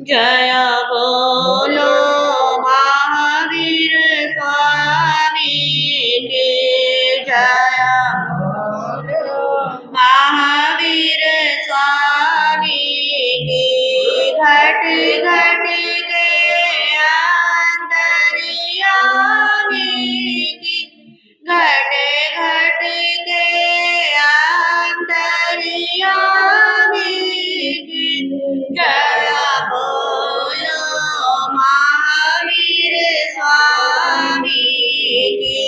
जय बोलो महावीर स्वामी की जय बोलो महावीर स्वामी की घट घट के अंतर्यामी की घट घट के अंतर्यामी की जय बोलो महावीर स्वामी की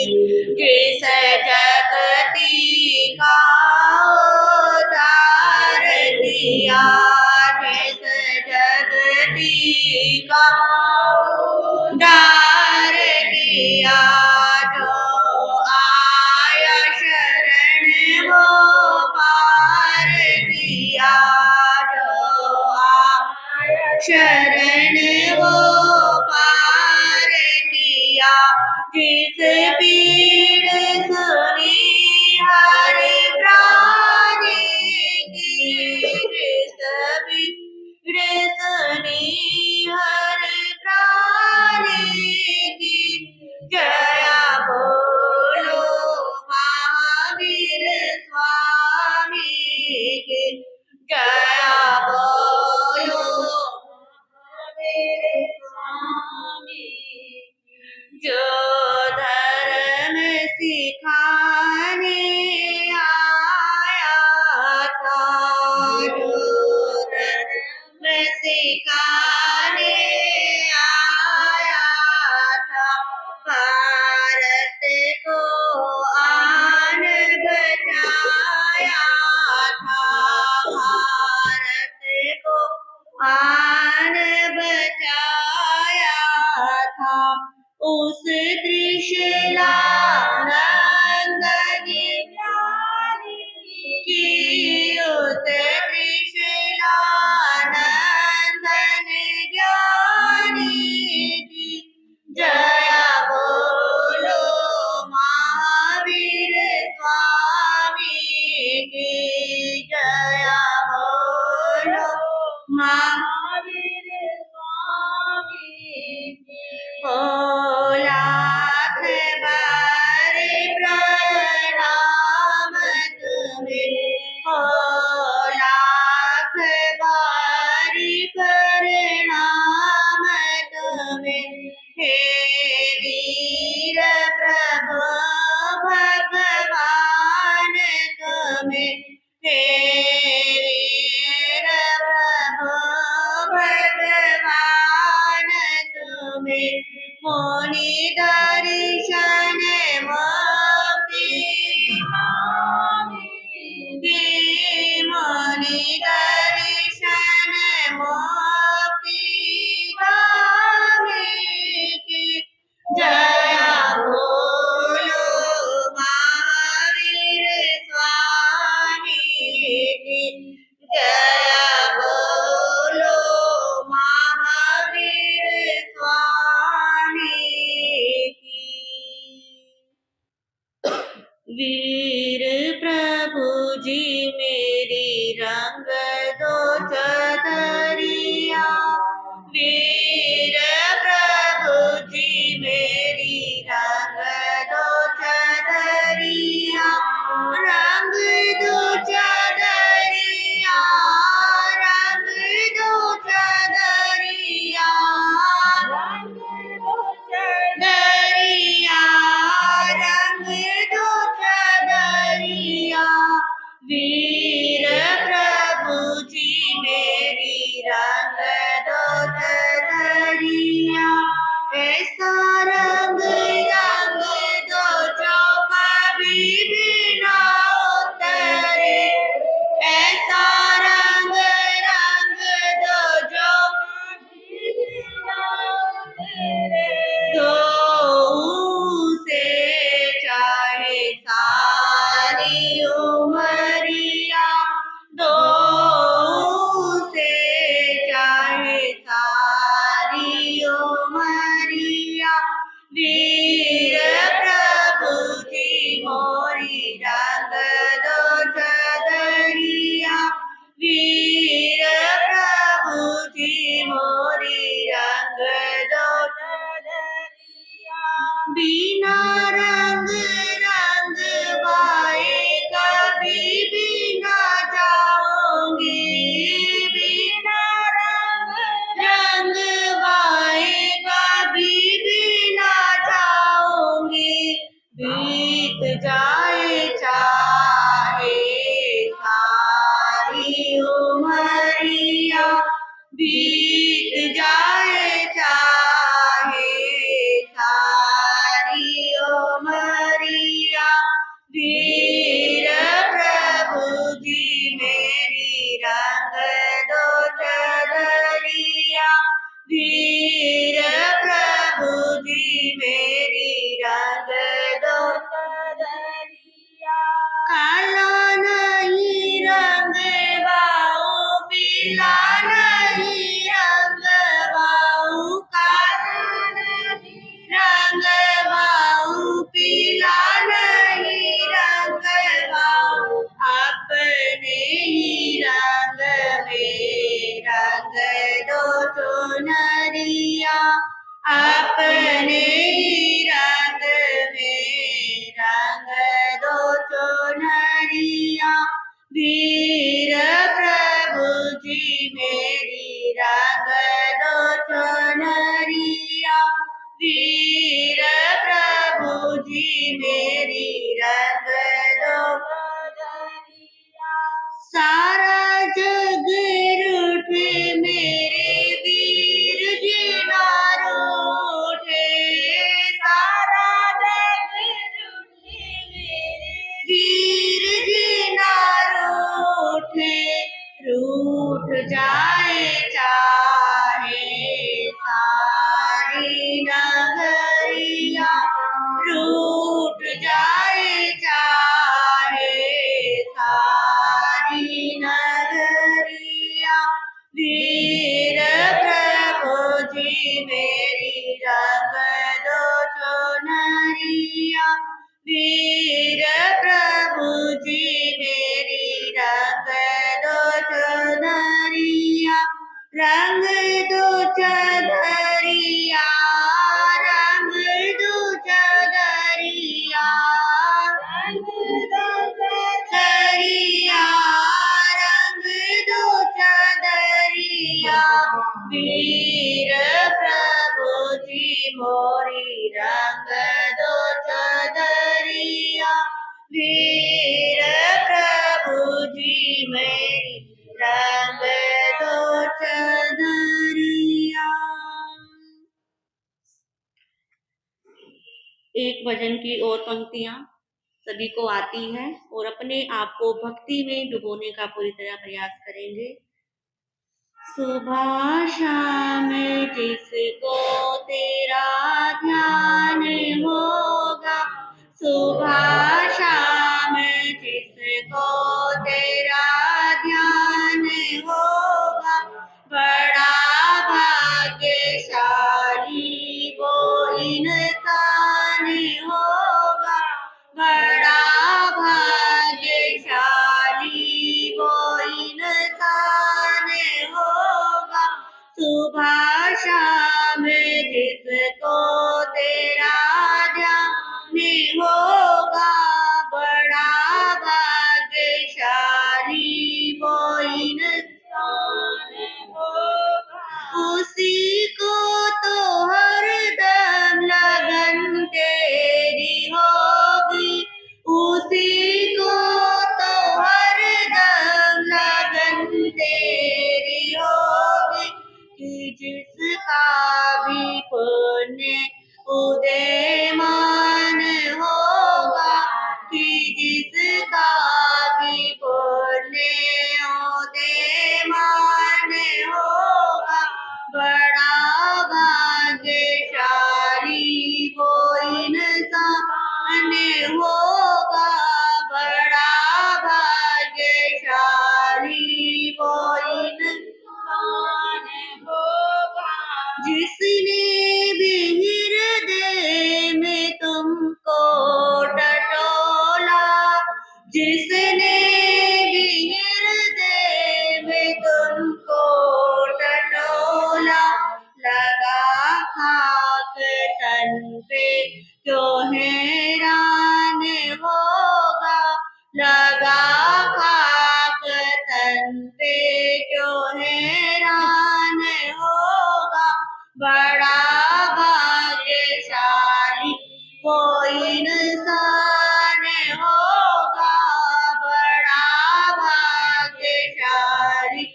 जिस जगती का उद्धार किया जिस जगती का उद्धार किया जो आया शरण वो पार किया जो आया शरण वो पार किया जिस पीड़ सुनी हर प्राणी की जिस पीड़ सुनी हर प्राणी की जया बोलो महावीर स्वामी की जया बोलो महावीर स्वामी जो धर्म सिखाने आया था जो धर्म सिखाने आया था भारत को आन बचाया था भारत को आन बचाया था उस त्रिशूलानंदनी ज्ञानी की उस त्रिशूलानंदनी ज्ञानी की जया बोलो महावीर स्वामी की जया बोलो महावीर स्वामी की हो लाख बार प्रणाम तुम्हें हो लाख बार प्रणाम तुम्हें हे वीर प्रभु भगवान तुम्हें हे वीर प्रभु भगवान तुम्हें मुनि दर्शन मोक्ति मुनि दर्शन मोक्ति की जया बोलो महावीर स्वामी की जया बोलो महावीर स्वामी की वीर प्रभु जी मेरी रंग दो चदरिया वीर प्रभु जी मेरी रंग दो चदरिया रंग दो चदरिया रंग दो चदरिया रंग दो चदरिया रंग दो चदरिया वीर प्रभु जी मेरी रंग दो चदरिया अपने ही रंग में रंग दो चुनरिया वीर प्रभु जी मेरी रंग दो चुनरिया वीर प्रभु जी मेरी रंग दो सारा जग रूठे मेरे वीर जी ना रूठे सारा जग रूठे मेरे वीर जी ना रूठे रूठ जाए चाहे सारी नगरिया रूठ जाए चाहे सारी नगरिया वीर प्रभु जी मेरी रंग दो चुनरिया वीर प्रभु जी मेरी रंग दो चुनरिया रंग दो चुनरिया रंग दो चुनरिया रंग दो चुनरिया रंग दो चुनरिया वीर प्रभु जी मोरी रंग दो चुनरिया वीर प्रभु जी मेरी रंग दो चुनरिया। एक भजन की और पंक्तियां सभी को आती है और अपने आप को भक्ति में डुबोने का पूरी तरह प्रयास करेंगे। सुबह शाम जिसको तेरा ध्यान होगा सुबह शाम जिसको तेरा ध्यान होगा बड़ा भाग्यशाली वो इंसान होगा बड़ा भाग्यशाली वो इंसान होगा सुबह शाम जिसको तेरा ध्यान होगा बड़ा भाग्यशाली वो इंसान होगा उसी को तो हरदम लगन तेरी होगी उसी को तो हरदम लगन तेरी होगी कि जिसका भी पुण्य उदयमान होगा कि जिसका भी पुण्य उदयमान होगा बड़ा भाग्यशाली वो इंसान होगा बड़ा भाग्यशाली वो इंसान होगा जिसने भी हृदय में तुमको टटोला जिसने भी हृदय में तुमको टटोला लगा खाक तन पे क्यों हैरान होगा लगा खाक तन पे क्यों हैरान होगा बड़ा भाग्यशाली वो इंसान होगा बड़ा भाग्यशाली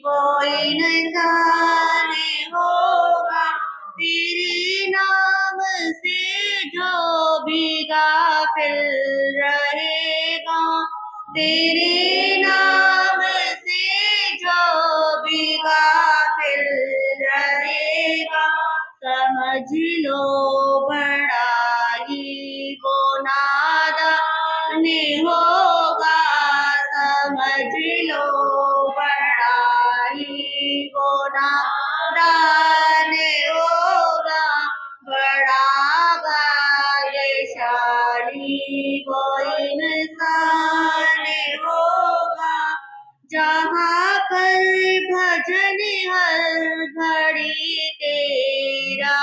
वो इंसान होगा तेरे नाम से जो भी गाफिल रहेगा तेरे नाम से जो भी गाफिल रहेगा समझ लो बड़ा ही वो नादान होगा समझ लो बड़ा ही वो नादान होगा बड़ा भाग्यशाली वो इंसान होगा जहाँ पर भजन हर घड़ी तेरा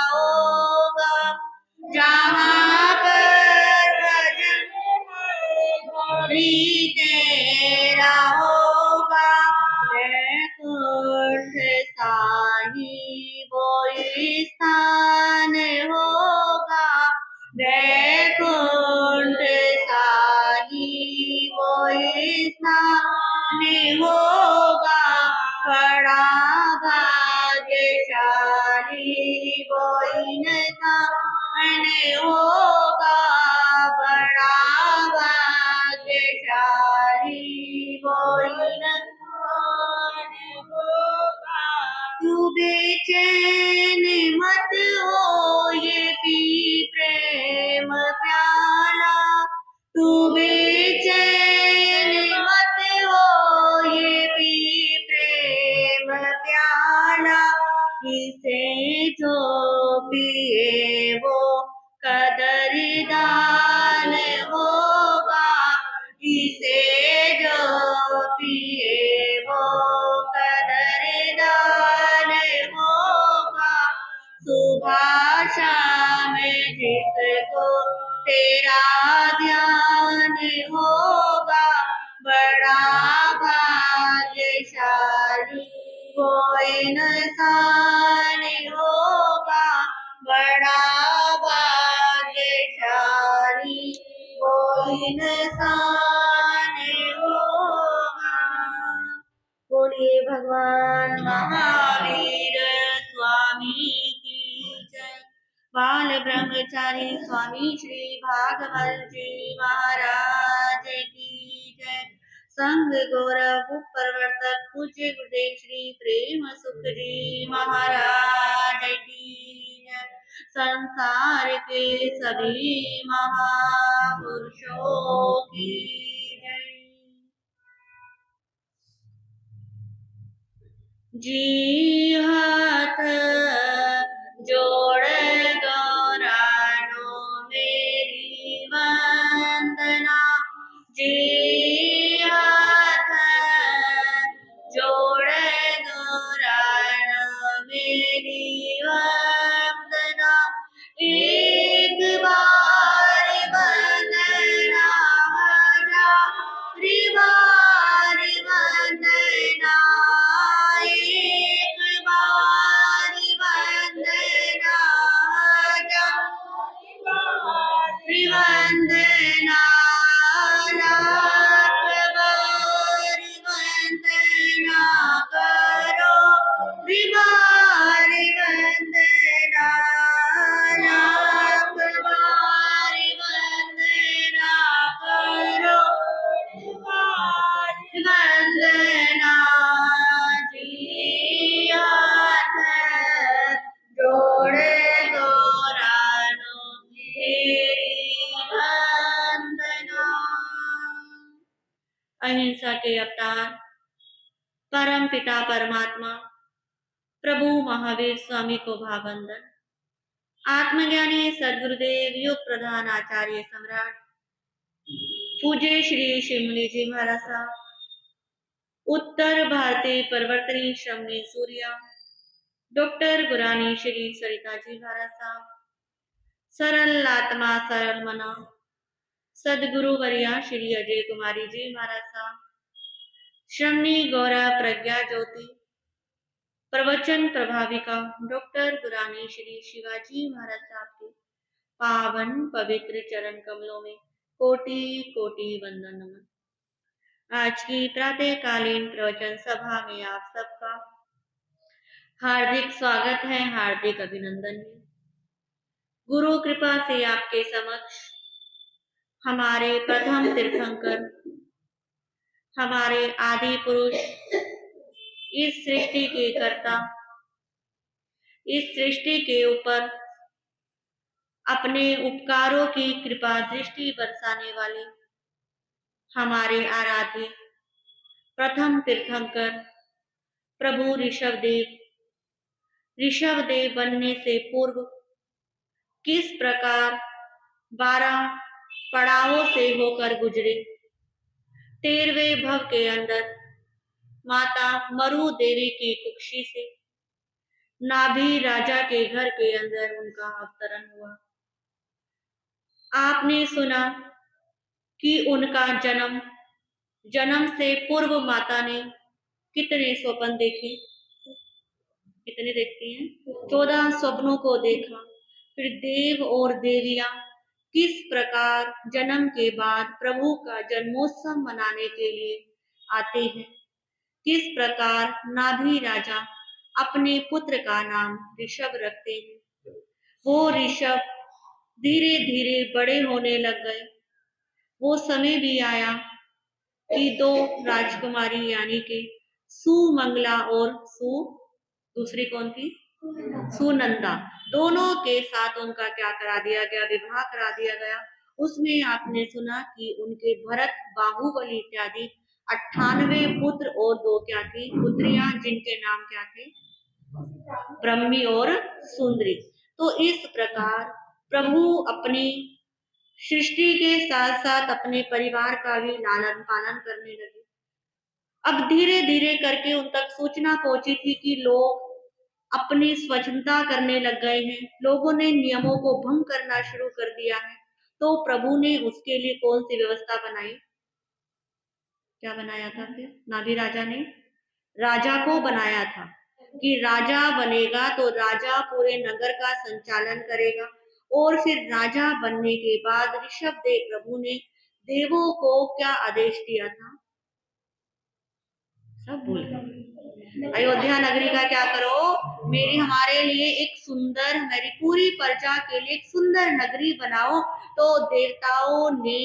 वो स्थान होगा, वैकुंठ साही वो स्थान होगा, बड़ा भाग्यशाली वो इंसान होगा, बड़ा भाग्यशाली वो इंसान होगा। तू बेचैन मत हो ये पी प्रेम प्याला, तू बेचैन मत हो ये पी प्रेम प्याला, इसे जो पिए वो कदरदान होगा, इसे जो पिए वो कदरदान होगा। सुबह शाम जिसको तेरा ध्यान होगा, बड़ा भाग्यशाली वो इंसान होगा, बड़ा भाग्यशाली वो इंसान होगा। बोलिए भगवान महावीर स्वामी की जय। बाल ब्रह्मचारी स्वामी श्री भागवत जी महाराज की जय। संघ गौरव प्रवर्तक पूज्य गुरुदेव श्री प्रेम सुख जी महाराज की जय। संसार के सभी महापुरुषों की जय। जी हाथ जोड़ गौराणो मेरी वंदना, जी हाथ जोड़ गौराणो मेरी वंदना, एक बार वंदना हजार बार वंदना, एक बार वंदना हजार बार वंदना, लाख बार वंदना करो, बार वंदना, लाख बार वंदना करो, वंदना, जी हाथ जोड़े गौराणो मेरी वंदना। अहिंसा के अवतार परम पिता परमात्मा प्रभु महावीर स्वामी को भावंदन। आत्मज्ञानी सदगुरुदेव युग प्रधान आचार्य सम्राट पूज्य श्री शिमली जी महाराज साहब, उत्तर भारतीय परिवर्तनी श्रमणी सूर्या डॉक्टर गुरानी श्री सरिता जी महाराज साहब, सरल आत्मा सरल मना सदगुरु वरिया श्री अजय कुमारी जी महाराज साहब, श्रमणी गौरा प्रज्ञा ज्योति प्रवचन प्रभाविका डॉक्टर गुरानी श्री शिवाजी महाराज साहब के पावन पवित्र चरण कमलों में कोटि कोटि वंदन नमन। आज की प्रातःकालीन प्रवचन सभा में आप सबका हार्दिक स्वागत है, हार्दिक अभिनंदन है। गुरु कृपा से आपके समक्ष हमारे प्रथम तीर्थंकर, हमारे आदि पुरुष, इस सृष्टि के कर्ता, इस सृष्टि के ऊपर अपने उपकारों की कृपा दृष्टि बरसाने वाले हमारे आराध्य प्रथम तीर्थंकर प्रभु ऋषभदेव बनने से पूर्व किस प्रकार 12 पड़ावों से होकर गुजरे। 13वें भव के अंदर माता मरु देवी की कुक्षी से नाभि राजा के घर के अंदर उनका अवतरण हुआ। आपने सुना कि उनका जन्म से पूर्व माता ने कितने स्वप्न देखे, कितने देखती हैं? 14 स्वप्नों को देखा। फिर देव और देवियां किस प्रकार जन्म के बाद प्रभु का जन्मोत्सव मनाने के लिए आते हैं। किस प्रकार नाभि राजा अपने पुत्र का नाम ऋषभ रखते हैं। वो ऋषभ धीरे धीरे बड़े होने लग गए। वो समय भी आया कि दो राजकुमारी यानी कि सुमंगला और दूसरी कौन थी, सुनंदा, दोनों के साथ उनका क्या करा दिया गया, विवाह करा दिया गया। उसमें आपने सुना कि उनके भरत, बाहुबली इत्यादि 98 पुत्र और दो क्या थी पुत्रियां, जिनके नाम क्या थे, ब्रह्मी और सुंदरी। तो इस प्रकार प्रभु अपनी सृष्टि के साथ साथ अपने परिवार का भी लालन पालन करने लगे। अब धीरे धीरे करके उन तक सूचना पहुंची थी कि लोग अपनी स्वच्छता करने लग गए हैं, लोगों ने नियमों को भंग करना शुरू कर दिया है। तो प्रभु ने उसके लिए कौन सी व्यवस्था बनाई, क्या बनाया था? फिर नाभि राजा ने राजा को बनाया था कि राजा बनेगा तो राजा पूरे नगर का संचालन करेगा। और फिर राजा बनने के बाद ऋषभ देव प्रभु ने देवों को क्या आदेश दिया था, सब भूल गए। अयोध्या नगरी का क्या करो, मेरी हमारे लिए एक सुंदर, हमारी पूरी प्रजा के लिए एक सुंदर नगरी बनाओ। तो देवताओं ने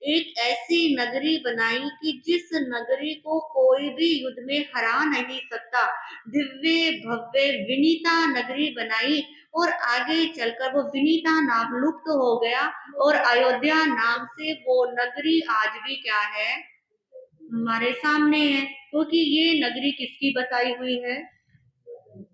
एक ऐसी नगरी बनाई कि जिस नगरी को कोई भी युद्ध में हरा नहीं सकता। दिव्य भव्य विनीता नगरी बनाई और आगे चलकर वो विनीता नाम लुप्त हो गया और अयोध्या नाम से वो नगरी आज भी क्या है, हमारे सामने है। क्योंकि ये नगरी किसकी बसाई हुई है,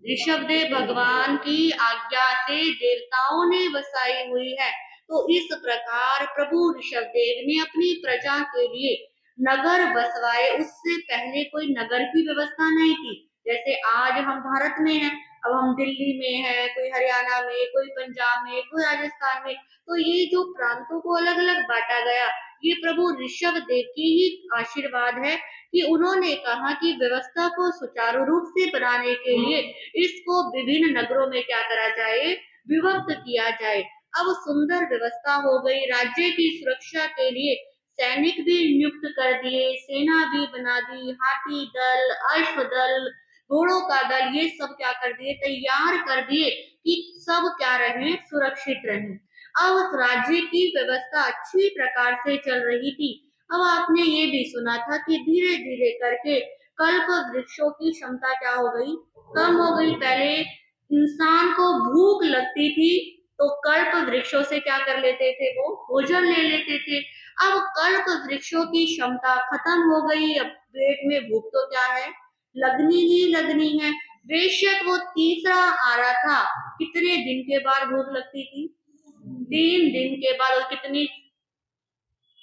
ऋषभदेव भगवान की आज्ञा से देवताओं ने बसाई हुई है। तो इस प्रकार प्रभु ऋषभदेव ने अपनी प्रजा के लिए नगर बसवाए। उससे पहले कोई नगर की व्यवस्था नहीं थी। जैसे आज हम भारत में हैं, अब हम दिल्ली में है, कोई हरियाणा में, कोई पंजाब में, कोई राजस्थान में। तो ये जो प्रांतों को अलग अलग बांटा गया, ये प्रभु ऋषभदेव की ही आशीर्वाद है कि उन्होंने कहा कि व्यवस्था को सुचारू रूप से बनाने के लिए इसको विभिन्न नगरों में क्या करा जाए, विभक्त किया जाए। अब सुंदर व्यवस्था हो गई। राज्य की सुरक्षा के लिए सैनिक भी नियुक्त कर दिए, सेना भी बना दी, हाथी दल, अश्व दल, घोड़ों का दल, ये सब क्या कर दिए, तैयार कर दिए कि सब क्या रहे, सुरक्षित रहे। अब राज्य की व्यवस्था अच्छी प्रकार से चल रही थी। अब आपने ये भी सुना था कि धीरे धीरे करके कल्प वृक्षों की क्षमता क्या हो गई, कम हो गई। पहले इंसान को भूख लगती थी तो कल्प वृक्षों से क्या कर लेते थे, वो भोजन ले लेते थे। अब कल्प वृक्षों की क्षमता खत्म हो गई। अब पेट में भूख तो क्या है, लगनी ही लगनी है। बेशक वो तीसरा आ रहा था, कितने दिन के बाद भूख लगती थी, 3 दिन के बाद। और कितनी,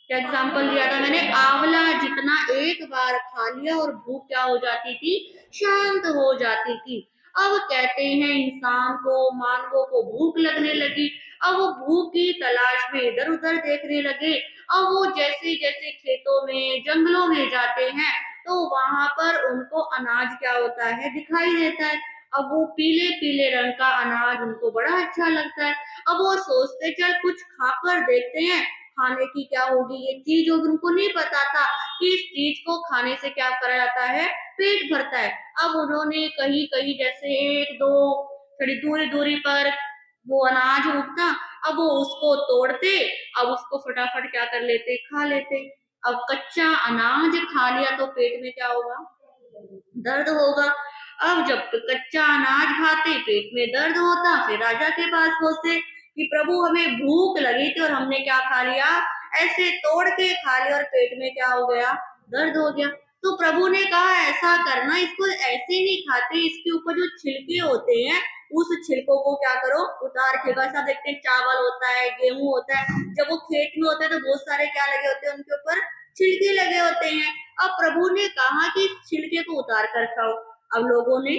क्या एग्जाम्पल दिया था मैंने, आंवला जितना एक बार खा लिया और भूख क्या हो जाती थी, शांत हो जाती थी। अब कहते हैं इंसान को, मानवों को भूख लगने लगी। अब वो भूख की तलाश में इधर उधर देखने लगे। अब वो जैसे जैसे खेतों में, जंगलों में जाते हैं तो वहां पर उनको अनाज क्या होता है, दिखाई देता है। अब वो पीले पीले रंग का अनाज उनको बड़ा अच्छा लगता है। अब वो सोचते चल कुछ खाकर देखते हैं, खाने की क्या होगी ये चीज। और उनको नहीं पता था कि इस चीज को खाने से क्या करा जाता है, पेट भरता है। अब उन्होंने कहीं कहीं जैसे एक दो थोड़ी दूरी दूरी पर वो अनाज उगता, अब वो उसको तोड़ते, अब उसको फटाफट क्या कर लेते, खा लेते। अब कच्चा अनाज खा लिया तो पेट में क्या होगा, दर्द होगा। अब जब कच्चा अनाज खाते पेट में दर्द होता, फिर राजा के पास पहुंचते कि प्रभु हमें भूख लगी थी और हमने क्या खा लिया, ऐसे तोड़ के खा लिया और पेट में क्या हो गया, दर्द हो गया। तो प्रभु ने कहा ऐसा करना, इसको ऐसे नहीं खाते, इसके ऊपर जो छिलके होते हैं उस छिलकों को क्या करो, उतार के। बस आप देखते हैं चावल होता है, गेहूं होता है, जब वो खेत में होते हैं तो बहुत सारे क्या लगे होते हैं, उनके ऊपर छिलके लगे होते हैं। अब प्रभु ने कहा कि छिलके को उतार कर खाओ। अब लोगों ने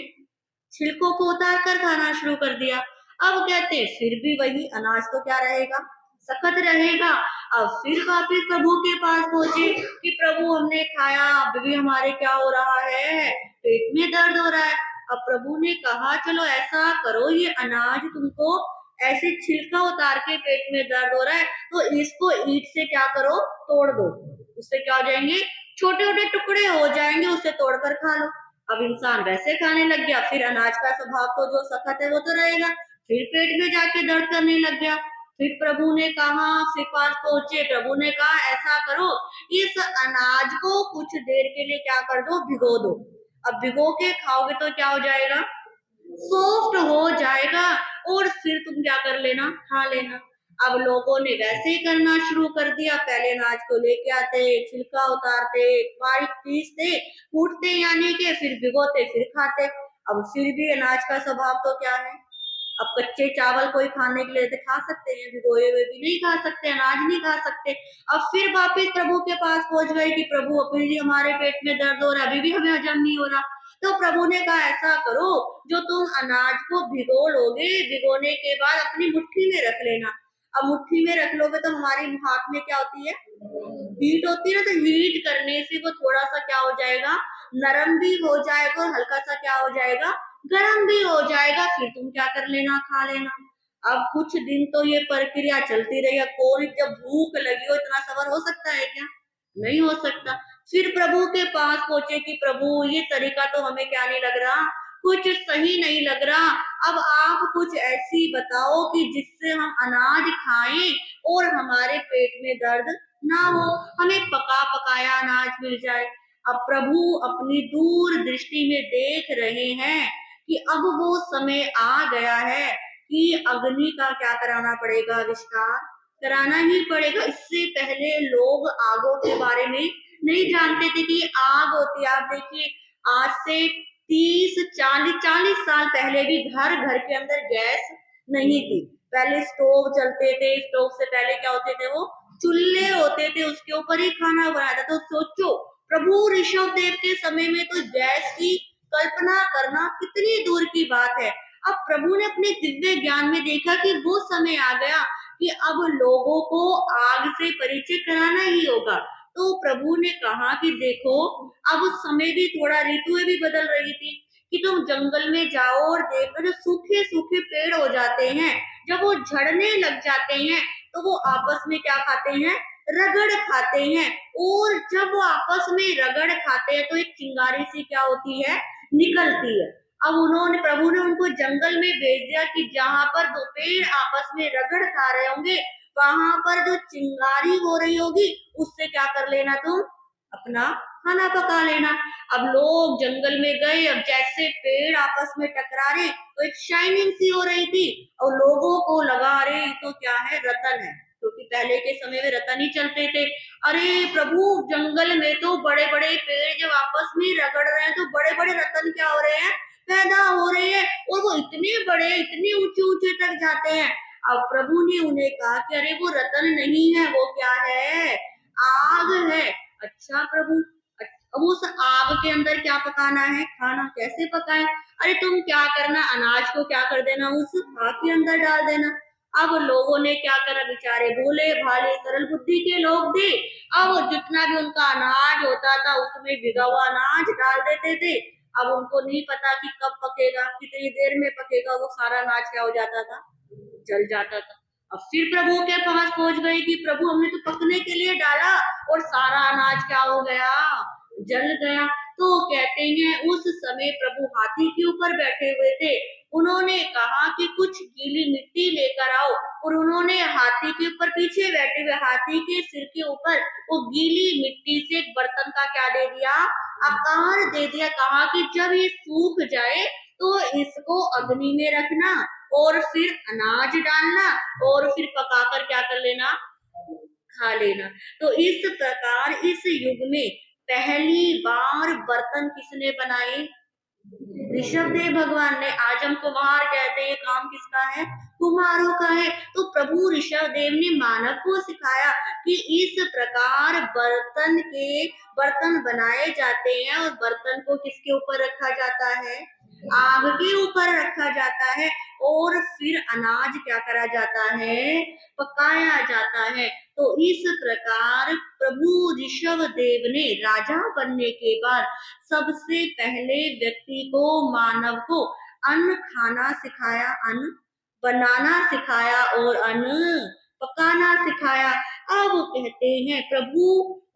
छिलकों को उतार कर खाना शुरू कर दिया। अब कहते फिर भी वही अनाज तो क्या रहेगा, सख्त रहेगा। अब फिर वापिस प्रभु के पास पहुंचे कि प्रभु हमने खाया, अभी भी हमारे क्या हो रहा है, पेट में दर्द हो रहा है। अब प्रभु ने कहा चलो ऐसा करो, ये अनाज तुमको ऐसे छिलका उतार के पेट में दर्द हो रहा है तो इसको ईंट से क्या करो, तोड़ दो, उससे क्या हो जाएंगे, छोटे छोटे टुकड़े हो जाएंगे, उसे तोड़कर खा लो। अब इंसान वैसे खाने लग गया, फिर अनाज का स्वभाव तो जो सख्त है वो तो रहेगा, फिर पेट में जाके दर्द करने लग गया। फिर प्रभु ने कहा, फिर पास पहुंचे, प्रभु ने कहा ऐसा करो, इस अनाज को कुछ देर के लिए क्या कर दो, भिगो दो। अब भिगो के खाओगे तो क्या हो जाएगा, सॉफ्ट हो जाएगा, और फिर तुम क्या कर लेना, खा लेना। अब लोगों ने वैसे ही करना शुरू कर दिया, पहले अनाज को लेके आते, छिलका उतारते, बारीक पीसते, कूटते यानी के, फिर भिगोते, फिर खाते। अब फिर भी अनाज का स्वभाव तो क्या है, अब कच्चे चावल कोई खाने के लिए तो खा सकते हैं, भिगोए हुए भी नहीं खा सकते, अनाज नहीं खा सकते। अब फिर वापिस प्रभु के पास पहुंच गए कि प्रभु अभी भी हमारे पेट में दर्द हो रहा है, अभी भी हमें हजम नहीं हो रहा। तो प्रभु ने कहा ऐसा करो, जो तुम अनाज को भिगो लोगे, भिगोने के बाद अपनी मुट्ठी में रख लेना। अब मुट्ठी में रख लोगे तो हमारी हाथ में क्या होती है, हीट होती है ना, तो हीट करने से वो थोड़ा सा क्या हो जाएगा, नरम भी हो जाएगा और हल्का सा क्या हो जाएगा, गरम भी हो जाएगा, फिर तुम क्या कर लेना, खा लेना। अब कुछ दिन तो ये प्रक्रिया चलती रही, अब कौन, जब भूख लगी हो इतना सबर हो सकता है क्या, नहीं हो सकता। फिर प्रभु के पास पहुंचे कि प्रभु ये तरीका तो हमें क्या नहीं लग रहा, कुछ सही नहीं लग रहा, अब आप कुछ ऐसी बताओ कि जिससे हम अनाज खाएं और हमारे पेट में दर्द ना हो, हमें पका पकाया अनाज मिल जाए। अब प्रभु अपनी दूर दृष्टि में देख रहे हैं कि अब वो समय आ गया है कि अग्नि का क्या कराना पड़ेगा, आविष्कार कराना ही पड़ेगा। इससे पहले लोग आगों के बारे में नहीं जानते थे कि आग होती है। आप देखिए, आज से 30 40 साल पहले भी घर घर के अंदर गैस नहीं थी, पहले स्टोव चलते थे, स्टोव से पहले क्या होते थे, वो चूल्हे होते थे, उसके ऊपर ही खाना बनाता। तो सोचो, प्रभु ऋषभ देव के समय में तो गैस की कल्पना करना कितनी दूर की बात है। अब प्रभु ने अपने दिव्य ज्ञान में देखा कि वो समय आ गया कि अब लोगों को आग से परिचय कराना ही होगा। तो प्रभु ने कहा कि देखो, अब उस समय भी थोड़ा, ऋतुएं भी बदल रही थी कि तुम जंगल में जाओ और देखो, जो सूखे सूखे पेड़ हो जाते हैं, जब वो झड़ने लग जाते हैं तो वो आपस में क्या खाते हैं, रगड़ खाते हैं, और जब वो आपस में रगड़ खाते हैं तो एक चिंगारी सी क्या होती है, निकलती है। अब उन्होंने, प्रभु ने उनको जंगल में भेज दिया कि जहां पर दो पेड़ आपस में रगड़ खा रहे होंगे, वहां पर जो चिंगारी हो रही होगी उससे क्या कर लेना, तुम अपना खाना पका लेना। अब लोग जंगल में गए, अब जैसे पेड़ आपस में टकरा रहे तो एक शाइनिंग सी हो रही थी, और लोगों को लगा रहे तो क्या है, रतन है, क्योंकि पहले के समय में रतन ही चलते थे। अरे प्रभु, जंगल में तो बड़े बड़े पेड़ जब आपस में रगड़ रहे हैं तो बड़े बड़े रतन क्या हो रहे हैं, पैदा हो रहे हैं, और वो इतने बड़े, इतने ऊंचे ऊंचे तक जाते हैं। अब प्रभु ने उन्हें कहा कि अरे वो रतन नहीं है, वो क्या है, आग है। अच्छा प्रभु, अब उस आग के अंदर क्या पकाना है, खाना कैसे पकाए, अरे तुम क्या करना, अनाज को क्या कर देना, उस आग के अंदर डाल देना। अब लोगों ने क्या करा, बेचारे भोले भाले सरल बुद्धि के लोग थे, अब जितना भी उनका अनाज होता था उसमें भिगा हुआ अनाज डाल देते थे। अब उनको नहीं पता कि कब पकेगा, कितनी देर में पकेगा, वो सारा अनाज क्या हो जाता था, जल जाता था। अब फिर प्रभु के पास पहुंच गई कि प्रभु हमने तो पकने के लिए डाला और सारा अनाज क्या हो गया, जल गया। तो कहते हैं उस समय प्रभु हाथी के ऊपर बैठे हुए थे, उन्होंने कहा कि कुछ गीली मिट्टी लेकर आओ, और उन्होंने हाथी के ऊपर, पीछे बैठे हुए हाथी के सिर के ऊपर वो गीली मिट्टी से एक बर्तन का क्या दे दिया, आकार दे दिया। कहा कि जब ये सूख जाए तो इसको अग्नि में रखना और फिर अनाज डालना और फिर पकाकर क्या कर लेना, खा लेना। तो इस प्रकार इस युग में पहली बार बर्तन किसने बनाए, ऋषभदेव भगवान ने। आज हम कुम्हार कहते हैं, काम किसका है, कुम्हारों का है। तो प्रभु ऋषभदेव ने मानव को सिखाया कि इस प्रकार बर्तन बनाए जाते हैं, और बर्तन को किसके ऊपर रखा जाता है, आग के ऊपर रखा जाता है और फिर अनाज क्या करा जाता है, पकाया जाता है। तो इस प्रकार प्रभु ऋषभ देव ने राजा बनने के बाद सबसे पहले व्यक्ति को, मानव को अन्न खाना सिखाया, अन्न बनाना सिखाया और अन्न पकाना सिखाया। अब कहते हैं प्रभु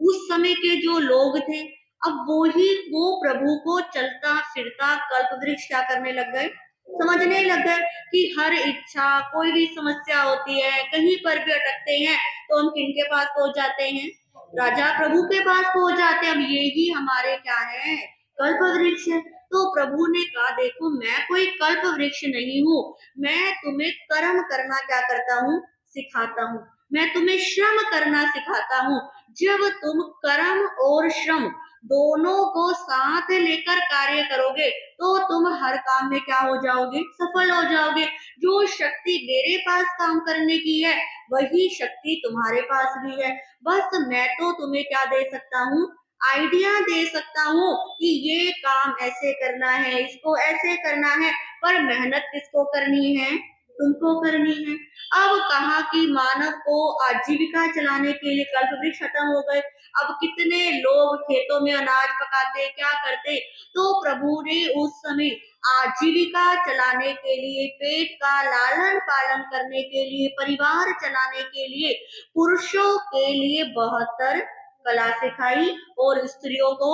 उस समय के जो लोग थे, अब वो प्रभु को चलता फिरता कल्प वृक्ष क्या करने लग गए, समझने लग गए कि हर इच्छा, कोई भी समस्या होती है, कहीं पर भी अटकते हैं तो हम किनके पास पहुंच जाते हैं, राजा प्रभु के पास पहुंच जाते हैं। अब यही हमारे क्या है, कल्प वृक्ष है। तो प्रभु ने कहा देखो मैं कोई कल्प वृक्ष नहीं हूँ, मैं तुम्हें कर्म करना क्या करता हूँ, सिखाता हूँ। मैं तुम्हें श्रम करना सिखाता हूँ। जब तुम कर्म और श्रम दोनों को साथ लेकर कार्य करोगे तो तुम हर काम में क्या हो जाओगे, सफल हो जाओगे। जो शक्ति मेरे पास काम करने की है वही शक्ति तुम्हारे पास भी है। बस मैं तो तुम्हें क्या दे सकता हूँ, आइडिया दे सकता हूँ कि ये काम ऐसे करना है, इसको ऐसे करना है, पर मेहनत किसको करनी है, तुमको करनी है। अब कहा कि मानव को आजीविका चलाने के लिए कल्प वृक्ष खत्म हो गए। अब कितने लोग खेतों में अनाज पकाते, क्या करते, तो प्रभु ने उस समय आजीविका चलाने के लिए, पेट का लालन पालन करने के लिए, परिवार चलाने के लिए पुरुषों के लिए 72 कला सिखाई और स्त्रियों को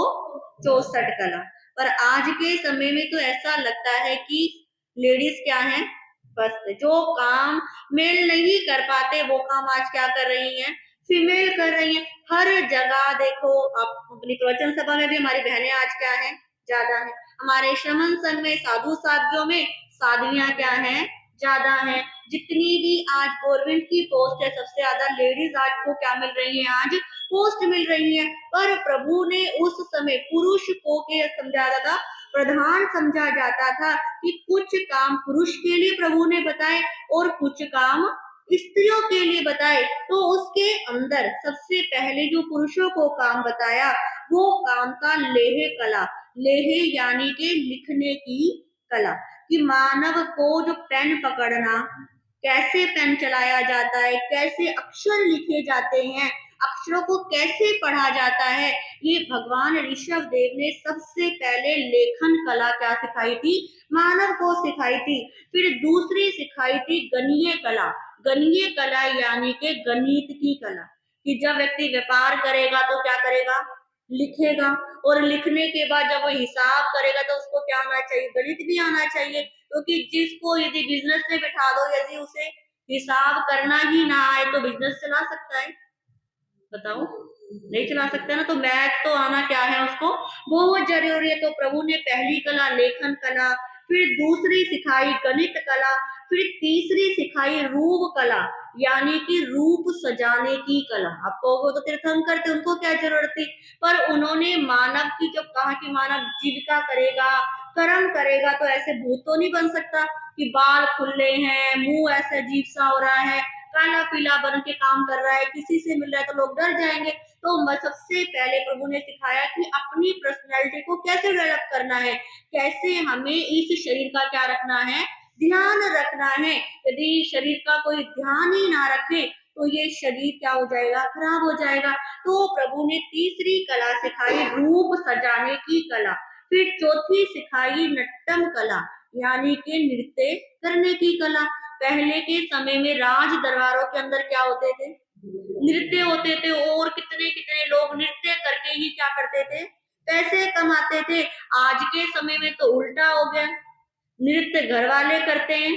64 कला। पर आज के समय में तो ऐसा लगता है कि लेडीज क्या है, बस जो काम मेल नहीं कर पाते वो काम आज क्या कर रही हैं, फीमेल कर रही हैं। हर जगह देखो, आप अपनी प्रवचन सभा में भी हमारी बहनें आज क्या है, ज्यादा है। हमारे श्रमण संघ में, साधु साधियों में साधवियां क्या है, ज्यादा है। जितनी भी आज गवर्नमेंट की पोस्ट है सबसे ज्यादा लेडीज आज को क्या मिल रही है, आज पोस्ट मिल रही है। पर प्रभु ने उस समय पुरुष को क्या समझाया था, प्रधान समझा जाता था कि कुछ काम पुरुष के लिए प्रभु ने बताए और कुछ काम स्त्रियों के लिए बताए। तो उसके अंदर सबसे पहले जो पुरुषों को काम बताया वो काम था लेह कला। लेह यानी के लिखने की कला, कि मानव को जो पेन पकड़ना, कैसे पेन चलाया जाता है, कैसे अक्षर लिखे जाते हैं, अक्षरों को कैसे पढ़ा जाता है, ये भगवान ऋषभ देव ने सबसे पहले लेखन कला क्या सिखाई थी, मानव को सिखाई थी। फिर दूसरी सिखाई थी गणीय कला। गणीय कला यानी के गणित की कला, कि जब व्यक्ति व्यापार करेगा तो क्या करेगा, लिखेगा, और लिखने के बाद जब वो हिसाब करेगा तो उसको क्या आना चाहिए, गणित भी आना चाहिए। क्योंकि जिसको यदि बिजनेस में बिठा दो, यदि उसे हिसाब करना ही ना आए तो बिजनेस चला सकता है, बताओ, नहीं चला सकता ना। तो मैथ तो आना क्या है उसको, बहुत जरूरी है। तो प्रभु ने पहली कला लेखन कला, फिर दूसरी सिखाई गणित कला, फिर तीसरी सिखाई रूप कला, यानी कि रूप सजाने की कला। आप कहोगे तो तीर्थंकर थे, उनको क्या जरूरत थी, पर उन्होंने मानव की जब कहा कि मानव जीविका करेगा, कर्म करेगा, तो ऐसे भूत तो नहीं बन सकता कि बाल खुले हैं, मुंह ऐसे अजीब सा हो रहा है, काला पीला बन के काम कर रहा है, किसी से मिल रहा है तो लोग डर जाएंगे। तो सबसे पहले प्रभु ने सिखाया कि अपनी पर्सनैलिटी को कैसे डेवलप करना है, कैसे हमें इस शरीर का क्या रखना है, ध्यान रखना है। यदि शरीर का कोई ध्यान ही ना रखे तो ये शरीर क्या हो जाएगा, खराब हो जाएगा। तो प्रभु ने तीसरी कला सिखाई रूप सजाने की कला। फिर चौथी सिखाई नट्टम कला, यानी कि नृत्य करने की कला। पहले के समय में राज दरबारों के अंदर क्या होते थे, नृत्य होते थे, और कितने कितने लोग नृत्य करके ही क्या करते थे, पैसे कमाते थे। आज के समय में तो उल्टा हो गया, नृत्य घर वाले करते हैं,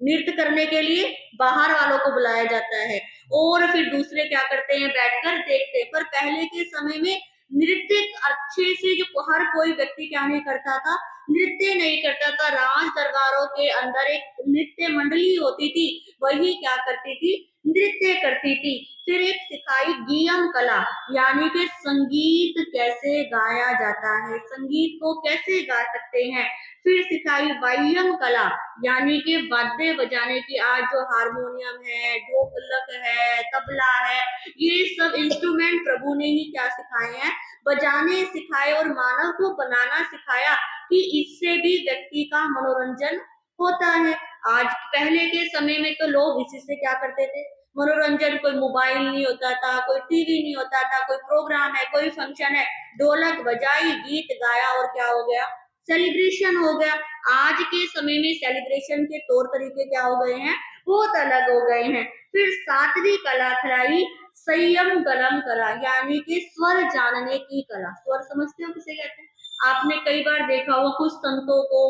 नृत्य करने के लिए बाहर वालों को बुलाया जाता है, और फिर दूसरे क्या करते हैं, बैठकर देखते हैं। पर पहले के समय में नृत्य अच्छे से जो हर कोई व्यक्ति क्या नहीं करता था, नृत्य नहीं करता था। राज दरबारों के अंदर एक नृत्य मंडली होती थी, वही क्या करती थी, नृत्य करती थी। फिर एक सिखाई गीयम कला, यानी कि संगीत कैसे गाया जाता है, संगीत को कैसे गा सकते हैं। फिर सिखाई वाय्यम कला, यानी कि वाद्य बजाने की, आज जो हारमोनियम है, ढोलक है, तबला है, ये सब इंस्ट्रूमेंट प्रभु ने ही क्या सिखाए हैं, बजाने सिखाए और मानव को बनाना सिखाया। कि इससे भी व्यक्ति का मनोरंजन होता है। आज पहले के समय में तो लोग इसी से क्या करते थे, मनोरंजन, कोई मोबाइल नहीं होता था, कोई टीवी नहीं होता था, कोई प्रोग्राम है, कोई फंक्शन है, ढोलक बजाई, गीत गाया और क्या हो गया, सेलिब्रेशन हो गया। आज के समय में सेलिब्रेशन के तौर तरीके क्या हो गए हैं, बहुत अलग हो गए हैं। फिर सातवीं कला थी संयम गलम कला, यानी कि स्वर जानने की कला। स्वर समझते हो किसे कहते हैं? आपने कई बार देखा होगा कुछ संतों को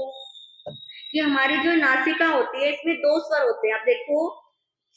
कि हमारी जो नासिका होती है इसमें दो स्वर होते हैं। आप देखो,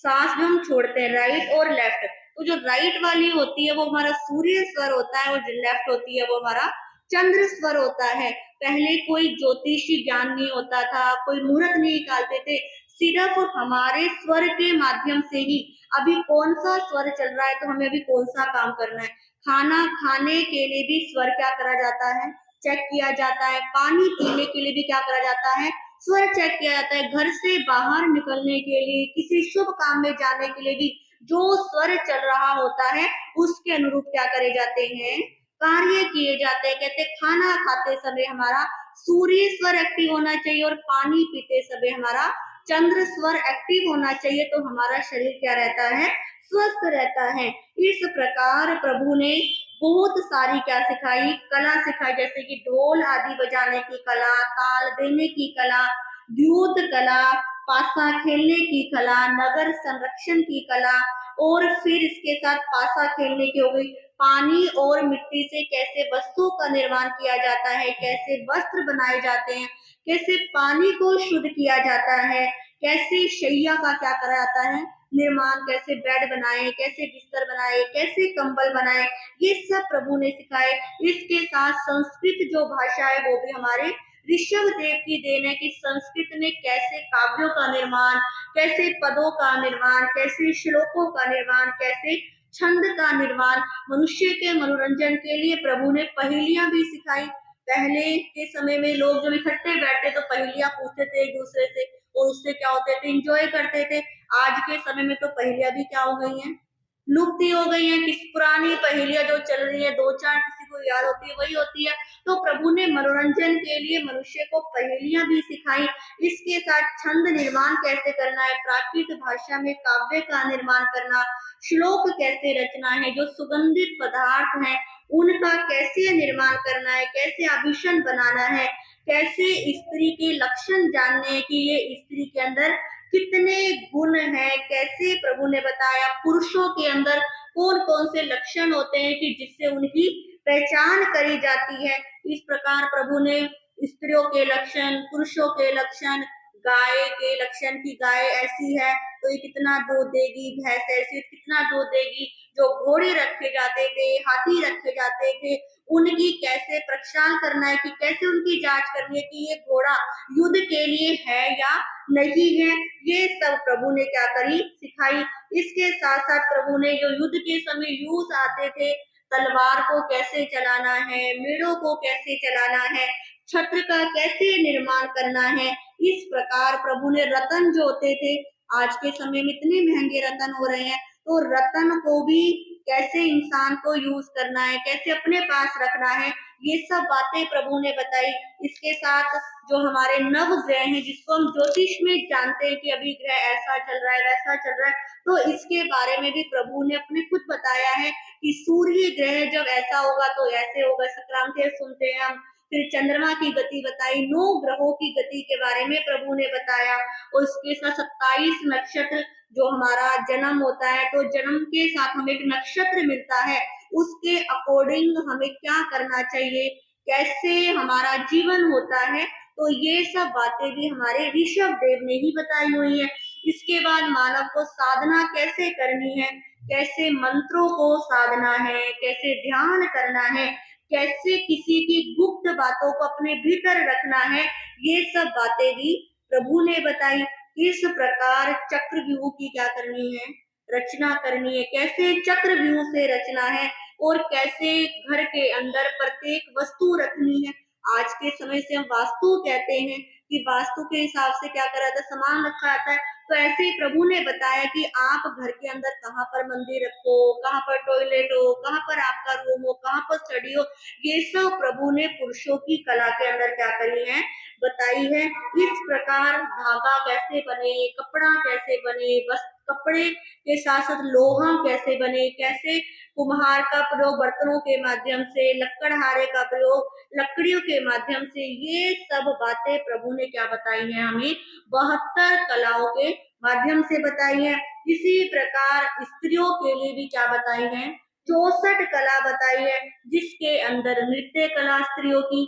सांस जो हम छोड़ते हैं राइट और लेफ्ट, तो जो राइट वाली होती है वो हमारा सूर्य स्वर होता है और जो लेफ्ट होती है वो हमारा चंद्र स्वर होता है। पहले कोई ज्योतिषी ज्ञान नहीं होता था, कोई मुहूर्त नहीं निकालते थे, सिर्फ हमारे स्वर के माध्यम से ही अभी कौन सा स्वर चल रहा है तो हमें अभी कौन सा काम करना है। खाना खाने के लिए भी स्वर क्या करा जाता है, चेक किया जाता है। पानी पीने के लिए भी क्या करा जाता है, स्वर चेक किया जाता है। घर से बाहर निकलने के लिए, किसी शुभ काम में जाने के लिए भी जो स्वर चल रहा होता है उसके अनुरूप क्या करे जाते हैं, कार्य किए जाते हैं। कहते खाना खाते समय हमारा सूर्य स्वर एक्टिव होना चाहिए और पानी पीते समय हमारा चंद्र स्वर एक्टिव होना चाहिए, तो हमारा शरीर क्या रहता है, स्वस्थ रहता है। इस प्रकार प्रभु ने बहुत सारी क्या सिखाई, कला सिखाई, जैसे कि ढोल आदि बजाने की कला, ताल देने की कला, द्यूत कला, पासा खेलने की कला, नगर संरक्षण की कला, और फिर इसके साथ पासा खेलने की हो गई। पानी और मिट्टी से कैसे वस्तुओं का निर्माण किया जाता है, कैसे वस्त्र बनाए जाते हैं, कैसे पानी को शुद्ध किया जाता है, कैसे शैया का क्या करा जाता है निर्माण, कैसे बेड बनाए, कैसे बिस्तर बनाए, कैसे कंबल बनाए, ये सब प्रभु ने सिखाए। इसके साथ संस्कृत जो भाषा है वो भी हमारे ऋषभ देव की देन है कि संस्कृत में कैसे काव्यों का निर्माण, कैसे पदों का निर्माण, कैसे श्लोकों का निर्माण, कैसे छंद का निर्माण। मनुष्य के मनोरंजन के लिए प्रभु ने पहेलियां भी सिखाई। पहले के समय में लोग जब इकट्ठे बैठते तो पहेलियां पूछते थे एक दूसरे से और उससे क्या होते थे, इंजॉय करते थे। आज के समय में तो पहेलियां भी क्या हो गई हैं, लुप्त हो गई हैं। किस पुरानी पहेलियां जो चल रही है, दो चार किसी को याद होती है वही होती है। तो प्रभु ने मनोरंजन के लिए मनुष्य को पहेलियां भी सिखाई। इसके साथ छंद निर्माण कैसे करना है, प्राकृत भाषा में काव्य का निर्माण करना, श्लोक कैसे रचना है, जो सुगंधित पदार्थ है उनका कैसे निर्माण करना है, कैसे आभूषण बनाना है, कैसे स्त्री के लक्षण जानने हैं कि ये स्त्री के अंदर कितने गुण हैं, कैसे प्रभु ने बताया पुरुषों के अंदर कौन कौन से लक्षण होते हैं कि जिससे उनकी पहचान करी जाती है। इस प्रकार प्रभु ने स्त्रियों के लक्षण, पुरुषों के लक्षण, गाय के लक्षण की गाय ऐसी है तो ये कितना दूध देगी, भैंस ऐसी कितना दूध देगी, जो घोड़े रखे जाते थे, हाथी रखे जाते थे, उनकी कैसे प्रक्षाल करना है कि कैसे उनकी जांच करनी है कि ये घोड़ा युद्ध के लिए है या नहीं है, ये सब प्रभु ने क्या करी, सिखाई। इसके साथ साथ प्रभु ने जो युद्ध के समय यूज आते थे, तलवार को कैसे चलाना है, मेढ़ों को कैसे चलाना है, छत्र का कैसे निर्माण करना है, इस प्रकार प्रभु ने रतन जो होते थे, आज के समय में इतने महंगे रतन हो रहे हैं, तो रतन को भी कैसे इंसान को यूज करना है, कैसे अपने पास रखना है, ये सब बातें प्रभु ने बताई। इसके साथ जो हमारे नव ग्रह हैं जिसको हम ज्योतिष में जानते हैं कि अभी ग्रह ऐसा चल रहा है वैसा चल रहा है, तो इसके बारे में भी प्रभु ने अपने खुद बताया है कि सूर्य ग्रह जब ऐसा होगा तो ऐसे होगा, संक्रांति सुनते हैं हम। फिर चंद्रमा की गति बताई, 9 ग्रहों की गति के बारे में प्रभु ने बताया, और इसके साथ 27 नक्षत्र जो हमारा जन्म होता है तो जन्म के साथ हमें एक नक्षत्र मिलता है, उसके अकॉर्डिंग हमें क्या करना चाहिए, कैसे हमारा जीवन होता है, तो ये सब बातें भी हमारे ऋषभ देव ने ही बताई हुई है। इसके बाद मानव को साधना कैसे करनी है, कैसे मंत्रों को साधना है, कैसे ध्यान करना है, कैसे किसी की गुप्त बातों को अपने भीतर रखना है, ये सब बातें भी प्रभु ने बताई। इस प्रकार चक्रव्यूह की क्या करनी है, रचना करनी है, कैसे चक्रव्यूह से रचना है और कैसे घर के अंदर प्रत्येक वस्तु रखनी है, आज के समय से हम वास्तु कहते हैं कि वास्तु के हिसाब से क्या करा जाता है, सामान रखा जाता है। तो ऐसे ही प्रभु ने बताया कि आप घर के अंदर कहाँ पर मंदिर रखो, कहाँ पर टॉयलेट हो, कहाँ पर आपका रूम हो, कहाँ पर स्टडी हो, ये सब प्रभु ने पुरुषों की कला के अंदर क्या करी है, बताई है। इस प्रकार धागा कैसे बने, कपड़ा कैसे बने, बस कपड़े के साथ साथ लोहा कैसे बने, कैसे कुम्हार का प्रयोग बर्तनों के माध्यम से, लक्कड़हारे का प्रयोग लकड़ियों के माध्यम से, ये सब बातें प्रभु ने क्या बताई है हमें, 72 कलाओं के माध्यम से बताई है। इसी प्रकार स्त्रियों के लिए भी क्या बताई है, 64 कला बताई है, जिसके अंदर नृत्य कला स्त्रियों की,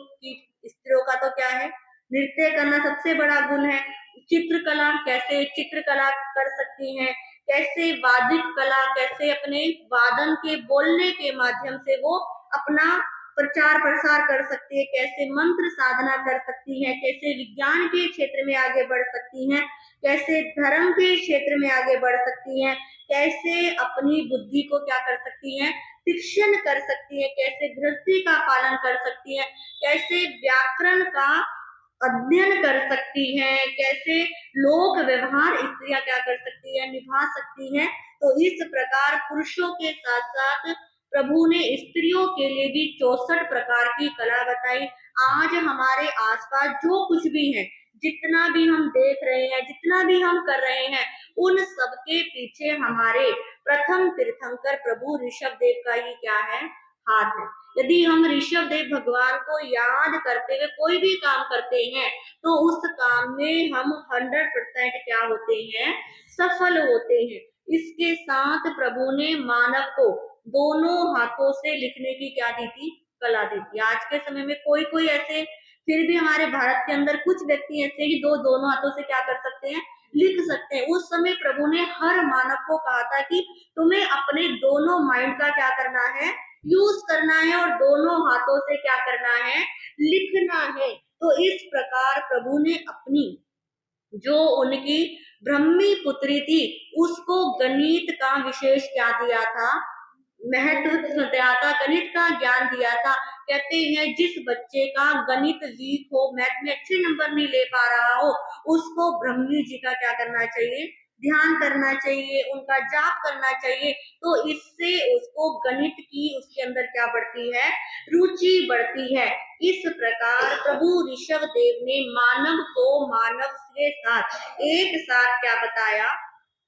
स्त्रियों का तो क्या है, नृत्य करना सबसे बड़ा गुण है। चित्रकला, कैसे चित्रकला कर सकती हैं, कैसे वादिक कला, कैसे अपने वादन के बोलने के माध्यम से वो अपना प्रचार प्रसार कर सकती है, कैसे मंत्र साधना कर सकती है, कैसे विज्ञान के क्षेत्र में आगे बढ़ सकती हैं, कैसे धर्म के क्षेत्र में आगे बढ़ सकती हैं, कैसे अपनी बुद्धि को क्या कर सकती हैं, तीक्ष्ण कर सकती है, कैसे गृहस्थी का पालन कर सकती है, कैसे व्याकरण का अध्ययन कर सकती हैं, कैसे लोक व्यवहार स्त्रियां क्या कर सकती है, निभा सकती हैं। तो इस प्रकार पुरुषों के साथ साथ प्रभु ने स्त्रियों के लिए भी 64 प्रकार की कला बताई। आज हमारे आसपास जो कुछ भी है, जितना भी हम देख रहे हैं, जितना भी हम कर रहे हैं, उन सबके पीछे हमारे प्रथम तीर्थंकर प्रभु ऋषभ देव का ही क्या है, हाथ है। यदि हम ऋषभ देव भगवान को याद करते हुए कोई भी काम करते हैं, तो उस काम में हम 100% क्या होते हैं, सफल होते हैं। इसके साथ प्रभु ने मानव को दोनों हाथों से लिखने की क्या दी थी, कला दी थी। आज के समय में कोई कोई ऐसे, फिर भी हमारे भारत के अंदर कुछ व्यक्ति ऐसे ही दोनों हाथों से क्या कर सकते हैं, लिख सकते हैं। उस समय प्रभु ने हर मानव को कहा था कि तुम्हें अपने दोनों माइंड का क्या करना है, यूज करना है, और दोनों हाथों से क्या करना है, लिखना है। तो इस प्रकार प्रभु ने अपनी, जो उनकी ब्रह्मी पुत्री थी, उसको गणित का विशेष क्या दिया था, महत्व दिया था, गणित का ज्ञान दिया था। कहते हैं जिस बच्चे का गणित वीक हो, मैथ में अच्छे नंबर नहीं ले पा रहा हो, उसको ब्रह्मी जी का क्या करना चाहिए, ध्यान करना चाहिए, उनका जाप करना चाहिए। तो इससे उसको गणित की उसके अंदर क्या बढ़ती है, रुचि बढ़ती है। इस प्रकार प्रभु ऋषभ देव ने मानव को मानव के साथ एक साथ क्या बताया,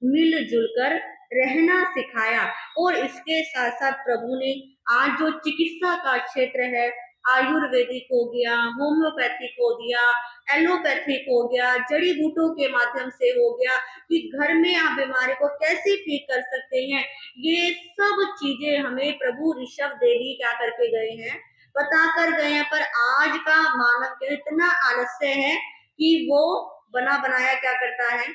मिलजुल कर रहना सिखाया। और इसके साथ साथ प्रभु ने आज जो चिकित्सा का क्षेत्र है, आयुर्वेदिक हो गया, होम्योपैथिक हो गया, एलोपैथिक हो गया, जड़ी बूटों के माध्यम से हो गया, कि घर में आप बीमारी को कैसे ठीक कर सकते हैं, ये सब चीजें हमें प्रभु ऋषभ देवी क्या करके गए हैं, बता कर गए हैं। पर आज का मानव के इतना आलस्य है कि वो बना बनाया क्या करता है,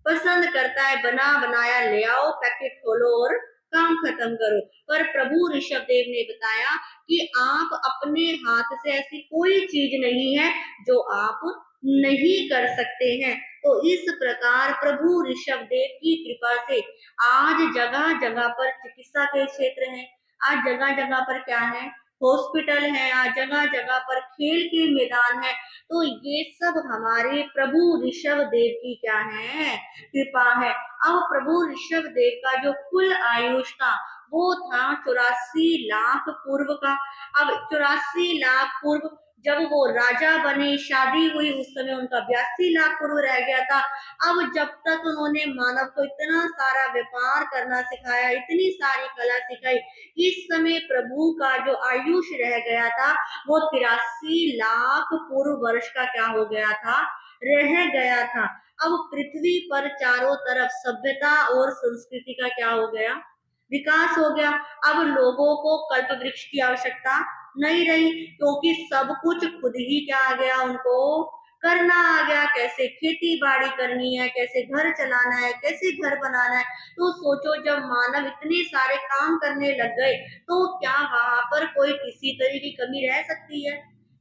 पसंद करता है, बना बनाया ले आओ, पैकेट खोलो और काम खत्म करो। पर प्रभु ऋषभ देव ने बताया कि आप अपने हाथ से ऐसी कोई चीज नहीं है जो आप नहीं कर सकते हैं। तो इस प्रकार प्रभु ऋषभ देव की कृपा से आज जगह जगह पर चिकित्सा के क्षेत्र हैं, आज जगह जगह पर क्या है, हॉस्पिटल है, आज जगह जगह पर खेल के मैदान है। तो ये सब हमारे प्रभु ऋषभ देव की क्या है, कृपा है। अब प्रभु ऋषभ देव का जो कुल आयुष था वो था 84 लाख पूर्व का। अब 84 लाख पूर्व जब वो राजा बने, शादी हुई, उस समय उनका 82 लाख पूर्व रह गया था। अब जब तक उन्होंने मानव को इतना सारा व्यापार करना सिखाया, इतनी सारी कला सिखाई, इस समय प्रभु का जो आयुष रह गया था वो 83 लाख पूर्व वर्ष का क्या हो गया था, रह गया था। अब पृथ्वी पर चारों तरफ सभ्यता और संस्कृति का क्या हो गया, विकास हो गया। अब लोगों को कल्प वृक्ष की आवश्यकता नहीं रही, क्योंकि सब कुछ खुद ही क्या आ गया, उनको करना आ गया। कैसे खेती बाड़ी करनी है, कैसे घर चलाना है, कैसे घर बनाना है। तो सोचो जब मानव इतने सारे काम करने लग गए, तो क्या वहां पर कोई किसी तरह की कमी रह सकती है,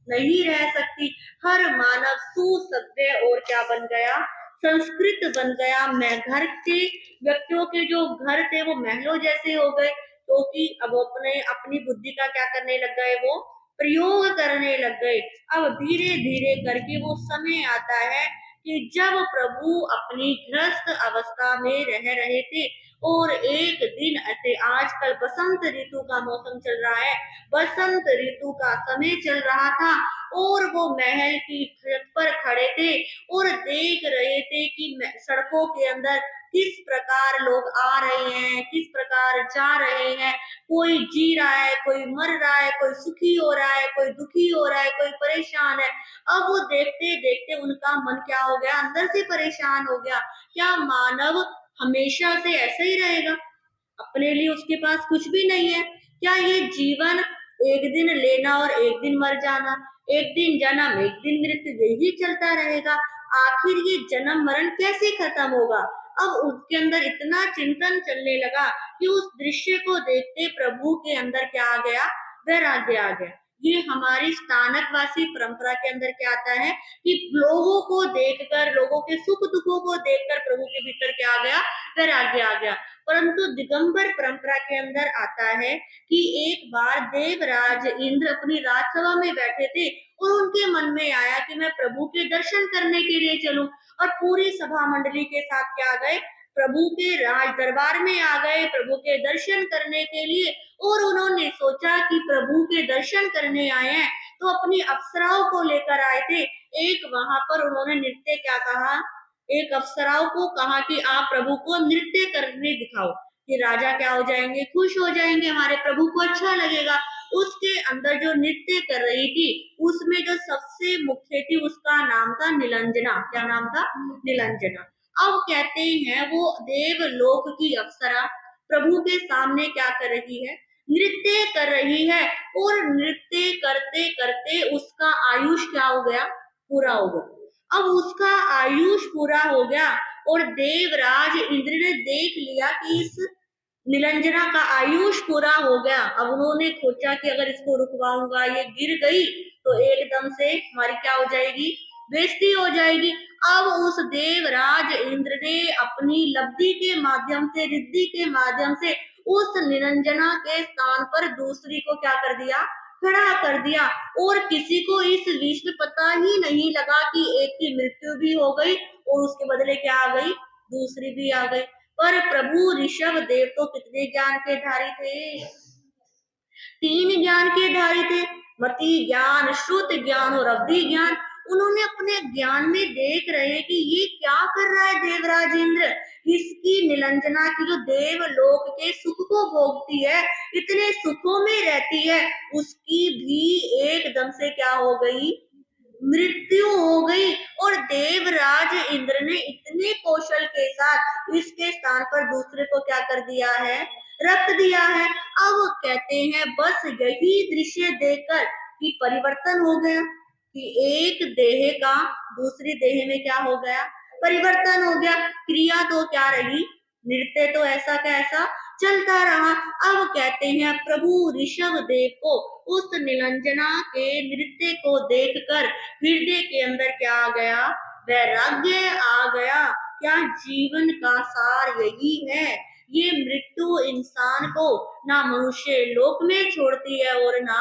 नहीं रह सकती। हर मानव सुसभ्य और क्या बन गया, संस्कृत बन गया। मैं घर के व्यक्तियों के जो घर थे वो महलों जैसे हो गए, क्योंकि अब अपने अपनी बुद्धि का क्या करने लग गए, वो प्रयोग करने लग गए। अब धीरे धीरे करके वो समय आता है कि जब प्रभु अपनी गृहस्थ अवस्था में रह रहे थे और एक दिन ऐसे आजकल बसंत ऋतु का मौसम चल रहा है, बसंत ऋतु का समय चल रहा था और वो महल की छत पर खड़े थे और देख रहे थे कि सड़कों के अंदर किस प्रकार लोग आ रहे हैं, किस प्रकार जा रहे हैं, कोई जी रहा है, कोई मर रहा है, कोई सुखी हो रहा है, कोई दुखी हो रहा है, कोई परेशान है। अब वो देखते देखते उनका मन क्या हो गया, अंदर से परेशान हो गया। क्या मानव हमेशा से ऐसा ही रहेगा? अपने लिए उसके पास कुछ भी नहीं है। क्या ये जीवन एक दिन लेना और एक दिन मर जाना, एक दिन जन्म एक दिन मृत्यु, यही चलता रहेगा? आखिर ये जन्म मरण कैसे खत्म होगा? अब उसके अंदर इतना चिंतन चलने लगा कि उस दृश्य को देखते प्रभु के अंदर क्या आ गया, वैराग्य आ गया। ये हमारी स्थानकवासी परंपरा के अंदर क्या आता है कि लोगों को देखकर, लोगों के सुख दुखों को देखकर प्रभु के भीतर क्या आ गया, वैराग्य आ गया। परंतु दिगंबर परंपरा के अंदर आता है कि एक बार देवराज इंद्र अपनी राजसभा में बैठे थे और उनके मन में आया कि मैं प्रभु के दर्शन करने के लिए चलूं, और पूरी सभा मंडली के साथ क्या गए, प्रभु के राज दरबार में आ गए प्रभु के दर्शन करने के लिए। और उन्होंने सोचा कि प्रभु के दर्शन करने आए हैं तो अपनी अप्सराओं को लेकर आए थे। एक वहां पर उन्होंने नृत्य क्या कहा, एक अप्सराओं को कहा कि आप प्रभु को नृत्य करने दिखाओ, कि राजा क्या हो जाएंगे, खुश हो जाएंगे, हमारे प्रभु को अच्छा लगेगा। उसके अंदर जो नृत्य कर रही थी उसमें जो सबसे मुख्य थी उसका नाम था नीलांजना। क्या नाम था? नीलांजना। अब कहते हैं वो देवलोक की अप्सरा प्रभु के सामने क्या कर रही है, नृत्य कर रही है। और नृत्य करते करते उसका आयुष क्या हो गया, पूरा हो गया। अब उसका आयुष पूरा हो गया और देवराज इंद्र ने देख लिया कि इस निरंजना का आयुष पूरा हो गया। अब उन्होंने सोचा कि अगर इसको रुकवाऊंगा, ये गिर गई तो एकदम से हमारी क्या हो जाएगी, बेइज्जती हो जाएगी। अब उस देवराज इंद्र ने अपनी लब्धि के माध्यम से, रिद्धि के माध्यम से उस निरंजना के स्थान पर दूसरी को क्या कर दिया, खड़ा कर दिया। और किसी को इस बीच में पता ही नहीं लगा कि एक की मृत्यु भी हो गई और उसके बदले क्या आ गई, दूसरी भी आ गई। पर प्रभु ऋषभ देव तो कितने ज्ञान के धारी थे, 3 ज्ञान के धारी थे, मति ज्ञान, श्रुत ज्ञान और अवधि ज्ञान। उन्होंने अपने ज्ञान में देख रहे कि ये क्या कर रहा है देवराज इंद्र, इसकी निलंजना की जो देवलोक के सुख को भोगती है, इतने सुखों में रहती है, उसकी भी एकदम से क्या हो गई, मृत्यु हो गई। और देवराज इंद्र ने इतने कौशल के साथ इसके स्थान पर दूसरे को क्या कर दिया है, रख दिया है। अब कहते हैं बस यही दृश्य देखकर कि परिवर्तन हो गया, कि एक देह का दूसरी देह में क्या हो गया, परिवर्तन हो गया। क्रिया तो क्या रही, नृत्य तो ऐसा का ऐसा चलता रहा। अब कहते हैं प्रभु ऋषभ देव को उस निलंजना के नृत्य को देखकर हृदय के अंदर क्या आ गया, वैराग्य आ गया। क्या जीवन का सार यही है? ये मृत्यु इंसान को ना मनुष्य लोक में छोड़ती है और ना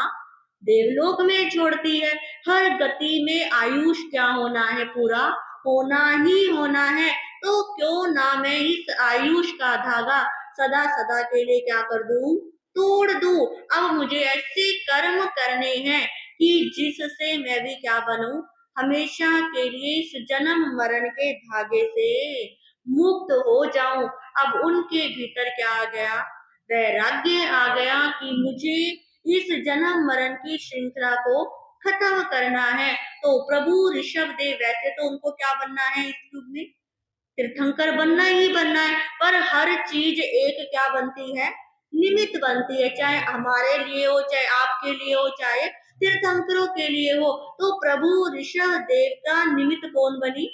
देवलोक में छोड़ती है। हर गति में आयुष क्या होना है, पूरा होना ही होना है। तो क्यों ना मैं इस आयुष का धागा सदा सदा के लिए क्या कर दूं, तोड़ दूं। अब मुझे ऐसे कर्म करने हैं कि जिससे मैं भी क्या बनूं, हमेशा के लिए इस जन्म मरण के धागे से मुक्त हो जाऊं। अब उनके भीतर क्या आ गया, वैराग्य आ गया कि मुझे इस जन्म मरण की श्रृंखला को खत्म करना है। तो प्रभु ऋषभ देव वैसे तो उनको क्या बनना है इस युग में, तीर्थंकर बनना ही बनना है। पर हर चीज एक क्या बनती है, निमित्त बनती है, चाहे हमारे लिए हो, चाहे आपके लिए हो, चाहे तीर्थंकरों के लिए हो। तो प्रभु ऋषभ देव का निमित्त कौन बनी,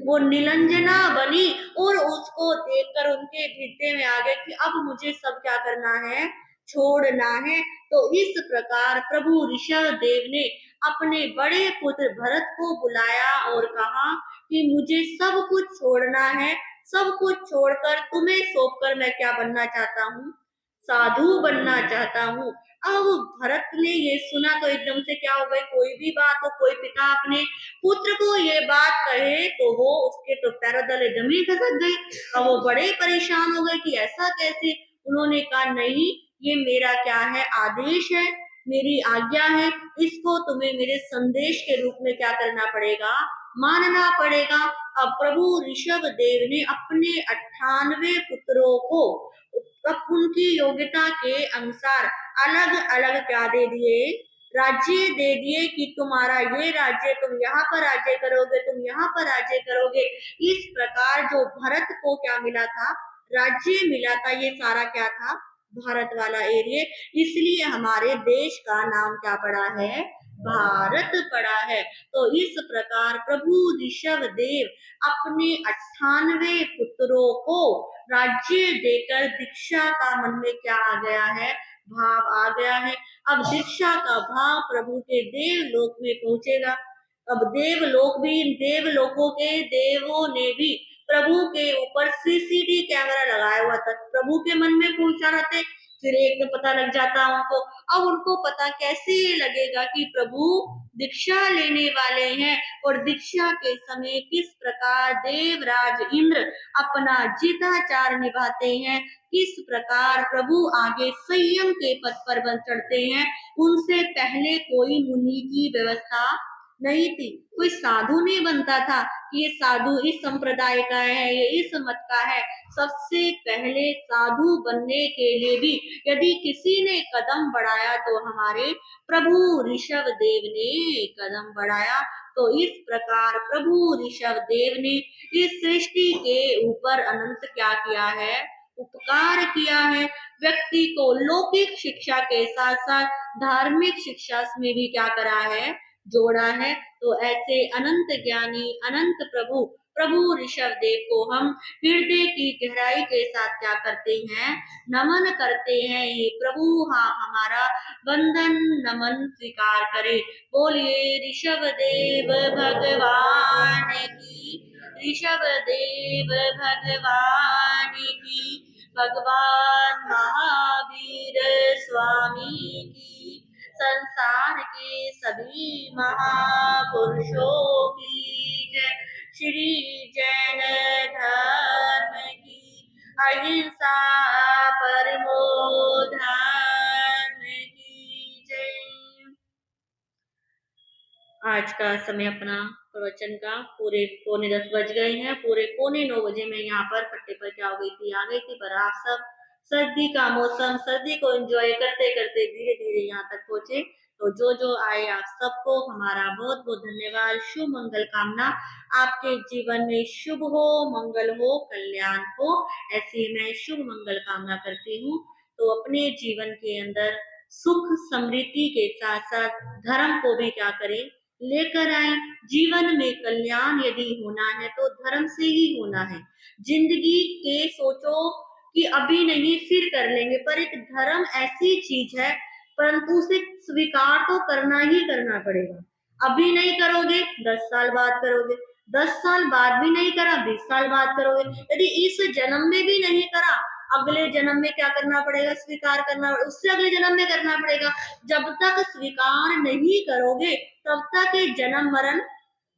वो नीलांजना बनी। और उसको देखकर उनके हृदय में आ गया कि अब मुझे सब क्या करना है, छोड़ना है। तो इस प्रकार प्रभु ऋषभ देव ने अपने बड़े पुत्र भरत को बुलाया और कहा कि मुझे सब कुछ छोड़ना है, सब कुछ छोड़कर तुम्हें सौंपकर मैं क्या बनना चाहता हूँ, साधु बनना चाहता हूँ। अब भरत ने ये सुना तो एकदम से क्या हो गई, कोई भी बात हो, कोई पिता अपने पुत्र को ये बात कहे तो वो उसके तो पैरों तले जमीन खसक गई। अब वो बड़े परेशान हो गए कि ऐसा कैसे। उन्होंने कहा नहीं, ये मेरा क्या है, आदेश है, मेरी आज्ञा है, इसको तुम्हें मेरे संदेश के रूप में क्या करना पड़ेगा, मानना पड़ेगा। अब प्रभु ऋषभ देव ने अपने 98 पुत्रों को अब उनकी योग्यता के अनुसार अलग अलग क्या दे दिए, राज्य दे दिए कि तुम्हारा ये राज्य, तुम यहाँ पर राज्य करोगे, तुम यहाँ पर राज्य करोगे। इस प्रकार जो भरत को क्या मिला था, राज्य मिला था, ये सारा क्या था, भारत वाला एरिया। इसलिए हमारे देश का नाम क्या पड़ा है, भारत पड़ा है। तो इस प्रकार प्रभु ऋषभ देव अपने 98 पुत्रों को राज्य देकर दीक्षा का मन में क्या आ गया है, भाव आ गया है। अब दीक्षा का भाव प्रभु के देवलोक में पहुंचेगा। अब देवलोक भी, देवलोकों के देवों ने भी प्रभु के ऊपर सीसीटीवी कैमरा लगाया हुआ था। प्रभु के मन में पूछा रहते, फिर एक में पता लग जाता उनको। अब उनको पता कैसे लगेगा कि प्रभु दीक्षा लेने वाले हैं, और दीक्षा के समय किस प्रकार देवराज इंद्र अपना जिताचार निभाते हैं, किस प्रकार प्रभु आगे संयम के पद पर बन चढ़ते हैं। उनसे पहले कोई मुनि की व्यवस्था नहीं थी, कोई साधु नहीं बनता था कि ये साधु इस संप्रदाय का है, ये इस मत का है। सबसे पहले साधु बनने के लिए भी यदि किसी ने कदम बढ़ाया तो हमारे प्रभु ऋषभ देव ने कदम बढ़ाया। तो इस प्रकार प्रभु ऋषभ देव ने इस सृष्टि के ऊपर अनंत क्या किया है, उपकार किया है। व्यक्ति को लौकिक शिक्षा के साथ साथ धार्मिक शिक्षा में भी क्या करा है, जोड़ा है। तो ऐसे अनंत ज्ञानी अनंत प्रभु प्रभु ऋषभ देव को हम हृदय की गहराई के साथ क्या करते हैं, नमन करते हैं। ये प्रभु हाँ हमारा वंदन नमन स्वीकार करे। बोलिए ऋषभ देव भगवान की, ऋषभ देव भगवान की, भगवान महावीर स्वामी की, संसार के सभी महापुरुषों की जय। श्री जैन धर्म की, अहिंसा परमो धर्म की जय। आज का समय अपना प्रवचन का पूरे 9:45 बज गए हैं। पूरे 9:45 बजे मैं यहाँ पर पट्टे पर क्या हो गई थी, आ गई थी। पर आप सब सर्दी का मौसम, सर्दी को एंजॉय करते करते धीरे धीरे यहाँ तक पहुंचे। तो जो जो आए आप सबको हमारा बहुत बहुत धन्यवाद। शुभ मंगल कामना, आपके जीवन में शुभ हो, मंगल हो, कल्याण हो, ऐसी मैं शुभ मंगल कामना करती हूँ। तो अपने जीवन के अंदर सुख समृद्धि के साथ साथ धर्म को भी क्या करें, लेकर आए। जीवन में कल्याण यदि होना है तो धर्म से ही होना है। जिंदगी के सोचो कि अभी नहीं फिर कर लेंगे, पर एक धर्म ऐसी चीज है, परंतु उसे स्वीकार तो करना ही करना पड़ेगा। अभी नहीं करोगे 10 साल बाद करोगे, 10 साल बाद भी नहीं करा 20 साल बाद करोगे। यदि इस जन्म में भी नहीं करा, अगले जन्म में क्या करना पड़ेगा, स्वीकार करना, उससे अगले जन्म में करना पड़ेगा। जब तक स्वीकार नहीं करोगे तब तक ये जन्म मरण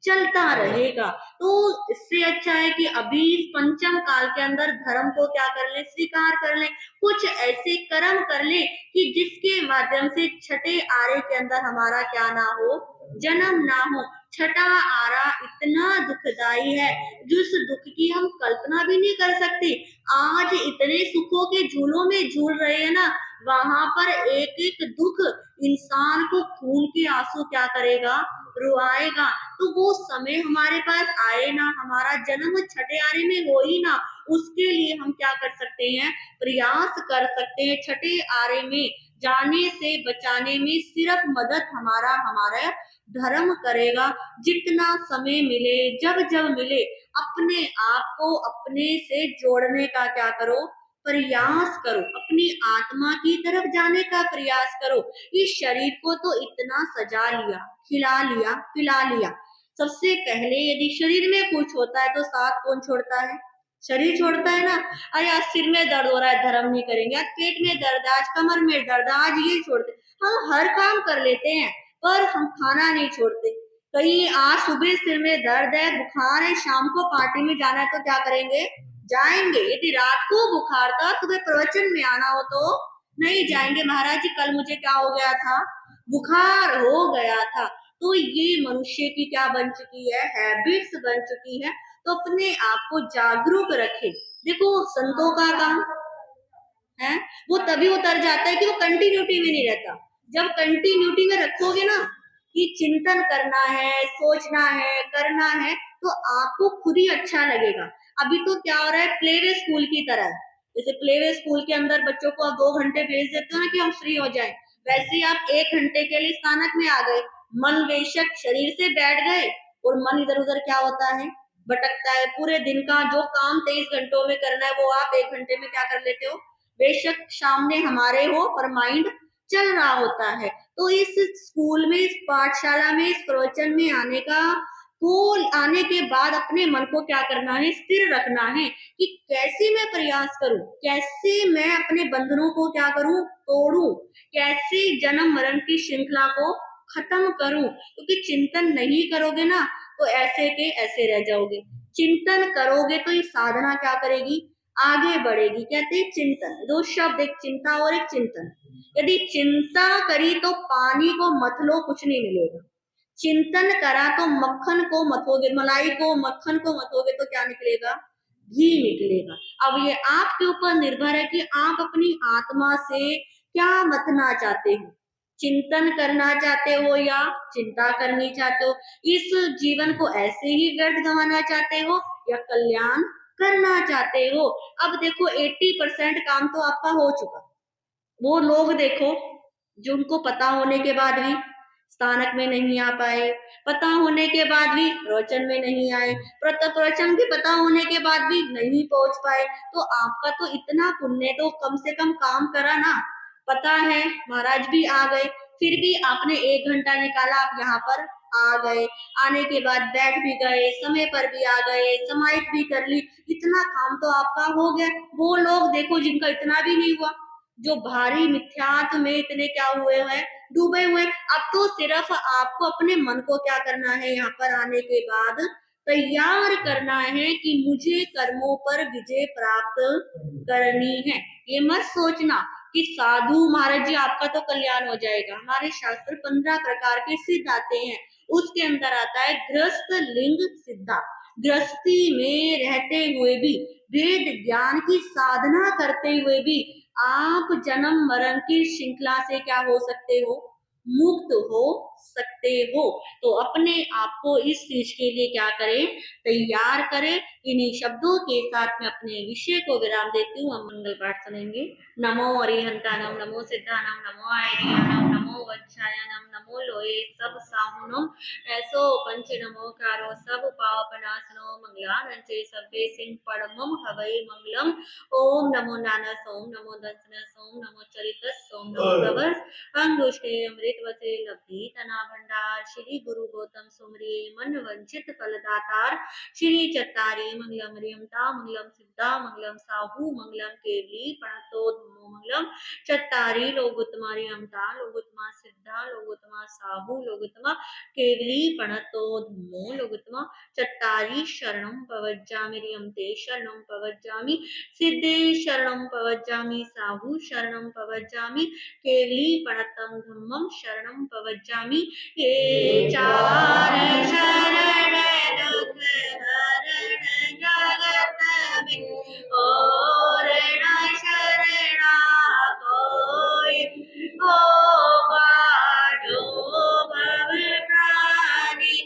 चलता रहेगा। तो इससे अच्छा है कि अभी पंचम काल के अंदर धर्म को क्या कर ले, स्वीकार कर ले। कुछ ऐसे कर्म कर ले कि जिसके माध्यम से छठे आरे के अंदर हमारा क्या ना हो, जन्म ना हो। छठा आरा इतना दुखदाई है, जिस दुख की हम कल्पना भी नहीं कर सकते। आज इतने सुखों के झूलों में झूल रहे हैं ना, वहां पर एक एक दुख इंसान को खून के आंसू क्या करेगा, रुआएगा। तो वो समय हमारे पास आए ना, हमारा जन्म छठे आरे में हो ही ना, उसके लिए हम क्या कर सकते हैं, प्रयास कर सकते हैं। छठे आरे में जाने से बचाने में सिर्फ मदद हमारा धर्म करेगा। जितना समय मिले, जब जब मिले, अपने आप को अपने से जोड़ने का क्या करो, प्रयास करो। अपनी आत्मा की तरफ जाने का प्रयास करो। इस शरीर को तो इतना सजा लिया, खिला लिया, पिला लिया। सबसे पहले यदि शरीर में कुछ होता है तो साथ कौन छोड़ता है, शरीर छोड़ता है ना। अरे आज सिर में दर्द हो रहा है, धर्म नहीं करेंगे, आज पेट में दर्द है, आज कमर में दर्द है, आज ये छोड़ते। हम हर काम कर लेते हैं पर हम खाना नहीं छोड़ते। कहीं आज सुबह सिर में दर्द है, बुखार है, शाम को पार्टी में जाना है तो क्या करेंगे? जाएंगे। यदि रात को बुखार था, सुबह प्रवचन में आना हो तो नहीं जाएंगे। महाराज जी कल मुझे क्या हो गया था? बुखार हो गया था। तो ये मनुष्य की क्या बन चुकी है? हैबिट्स बन चुकी है। तो अपने आप को जागरूक रखे। देखो संतों का काम है वो तभी उतर जाता है कि वो कंटिन्यूटी में नहीं रहता। जब कंटिन्यूटी में रखोगे ना कि चिंतन करना है, सोचना है, करना है, तो आपको खुद ही अच्छा लगेगा। अभी तो क्या हो रहा है, प्लेवे स्कूल की तरह है। जैसे प्लेवे स्कूल के अंदर बच्चों को आप 2 घंटे भेज देते हो ना कि हम फ्री हो जाएं, वैसे ही आप 1 घंटे के लिए स्थानक में आ गए, मन बेशक शरीर से बैठ गए और मन इधर उधर क्या होता है? भटकता है। पूरे दिन का जो काम 23 घंटों में करना है वो आप 1 घंटे में क्या कर लेते हो? बेशक सामने हमारे हो पर माइंड चल रहा होता है। तो इस स्कूल में, इस पाठशाला में, इस प्रवचन में आने का को आने के बाद अपने मन को क्या करना है? स्थिर रखना है कि कैसे मैं प्रयास करूं, कैसे मैं अपने बंधनों को क्या करूं? तोड़ूं, कैसे जन्म मरण की श्रृंखला को खत्म करूं। क्योंकि चिंतन नहीं करोगे ना तो ऐसे के ऐसे रह जाओगे। चिंतन करोगे तो ये साधना क्या करेगी? आगे बढ़ेगी। कहते हैं चिंतन, दो शब्द, एक चिंता और एक चिंतन। यदि चिंता करी तो पानी को मत लो, कुछ नहीं मिलेगा। चिंतन करा तो मक्खन को मतोगे, मलाई को, मक्खन को मतोगे तो क्या निकलेगा? घी निकलेगा। अब ये आपके ऊपर निर्भर है कि आप अपनी आत्मा से क्या मथना चाहते हो। चिंतन करना चाहते हो या चिंता करनी चाहते हो? इस जीवन को ऐसे ही व्यर्थ गंवाना चाहते हो या कल्याण करना चाहते हो? अब देखो 80% काम तो आपका हो चुका। वो लोग देखो जो उनको पता होने के बाद भी स्थानक में नहीं आ पाए, पता होने के बाद भी प्रवचन में नहीं आए, प्रवचन भी पता होने के बाद भी नहीं पहुंच पाए। तो आपका तो इतना पुण्य, तो कम से कम काम करा ना। पता है महाराज भी आ गए, फिर भी आपने 1 घंटा निकाला, आप यहाँ पर आ गए। आने के बाद बैठ भी गए, समय पर भी आ गए, समाहित भी कर ली, इतना काम तो आपका हो गया। वो लोग देखो जिनका इतना भी नहीं हुआ, जो भारी मिथ्यात्व में इतने क्या हुए हैं? डूबे हुए। अब तो सिर्फ आपको अपने मन को क्या करना है? यहाँ पर आने के बाद तैयार करना है कि मुझे कर्मों पर विजय प्राप्त करनी है। ये मत सोचना कि साधु महाराज जी आपका तो कल्याण हो जाएगा। हमारे शास्त्र 15 प्रकार के सिद्ध आते हैं, उसके अंदर आता है गृहस्थ लिंग सिद्धा। गृहस्थी में रहते हुए भी, वेद ज्ञान की साधना करते हुए भी आप जन्म मरण की श्रृंखला से क्या हो सकते हो? मुक्त हो सकते हो। तो अपने आप को इस चीज के लिए क्या करें? तैयार करें। इन्हीं शब्दों के साथ में अपने विषय को विराम देती हूँ। हम मंगल पाठ सुनेंगे। नमो अरिहंतानम, नमो सिद्धानम, नमो आयरियानम, नमो वच्छायानम, नमो लोए सब साहुनम, ऐसो पंच नमोकारो सब पावपनासनो मंगलानंचे सभ्ये सिंह परमम हवै मंगलम। ओम नमो नानस, ओम नमो दंसनस, ओम नमो चरितस, ओम नमो प्रभस अंगुष्ठे अमृत वसे लब्धि तना भंडार। श्री गुरु गौतम सुमरिये मन वंचित फलदातार। श्री चत्तारी मंगलम रियमता, मंगलम सिद्धा, मंगलम साहू, मंगलम केवली प्रणतो धम्मो मंगलम। चत्तारी लोगोत्तमा रियमता, लोगोत्तमा सिद्धा, लोगोत्तमा साहू, लोगोत्तमा केवली प्रणतो धम्मो लोगोत्तमा। चत्तारी शरणं पवज्जामि रियमते, शरणं पवज्जामि सिद्धे, शरणं पवज्जामि साहू, शरणं पवज्जामि केवली प्रणतम धम्मम, शरणं पवज्जामि। ये चार शरण दुख हरण जगत में, और न शरणा कोई होगा जो भव प्राणी।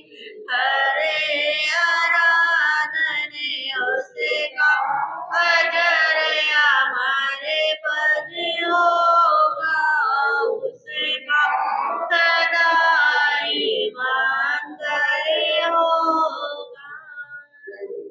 हरे आराधन उसका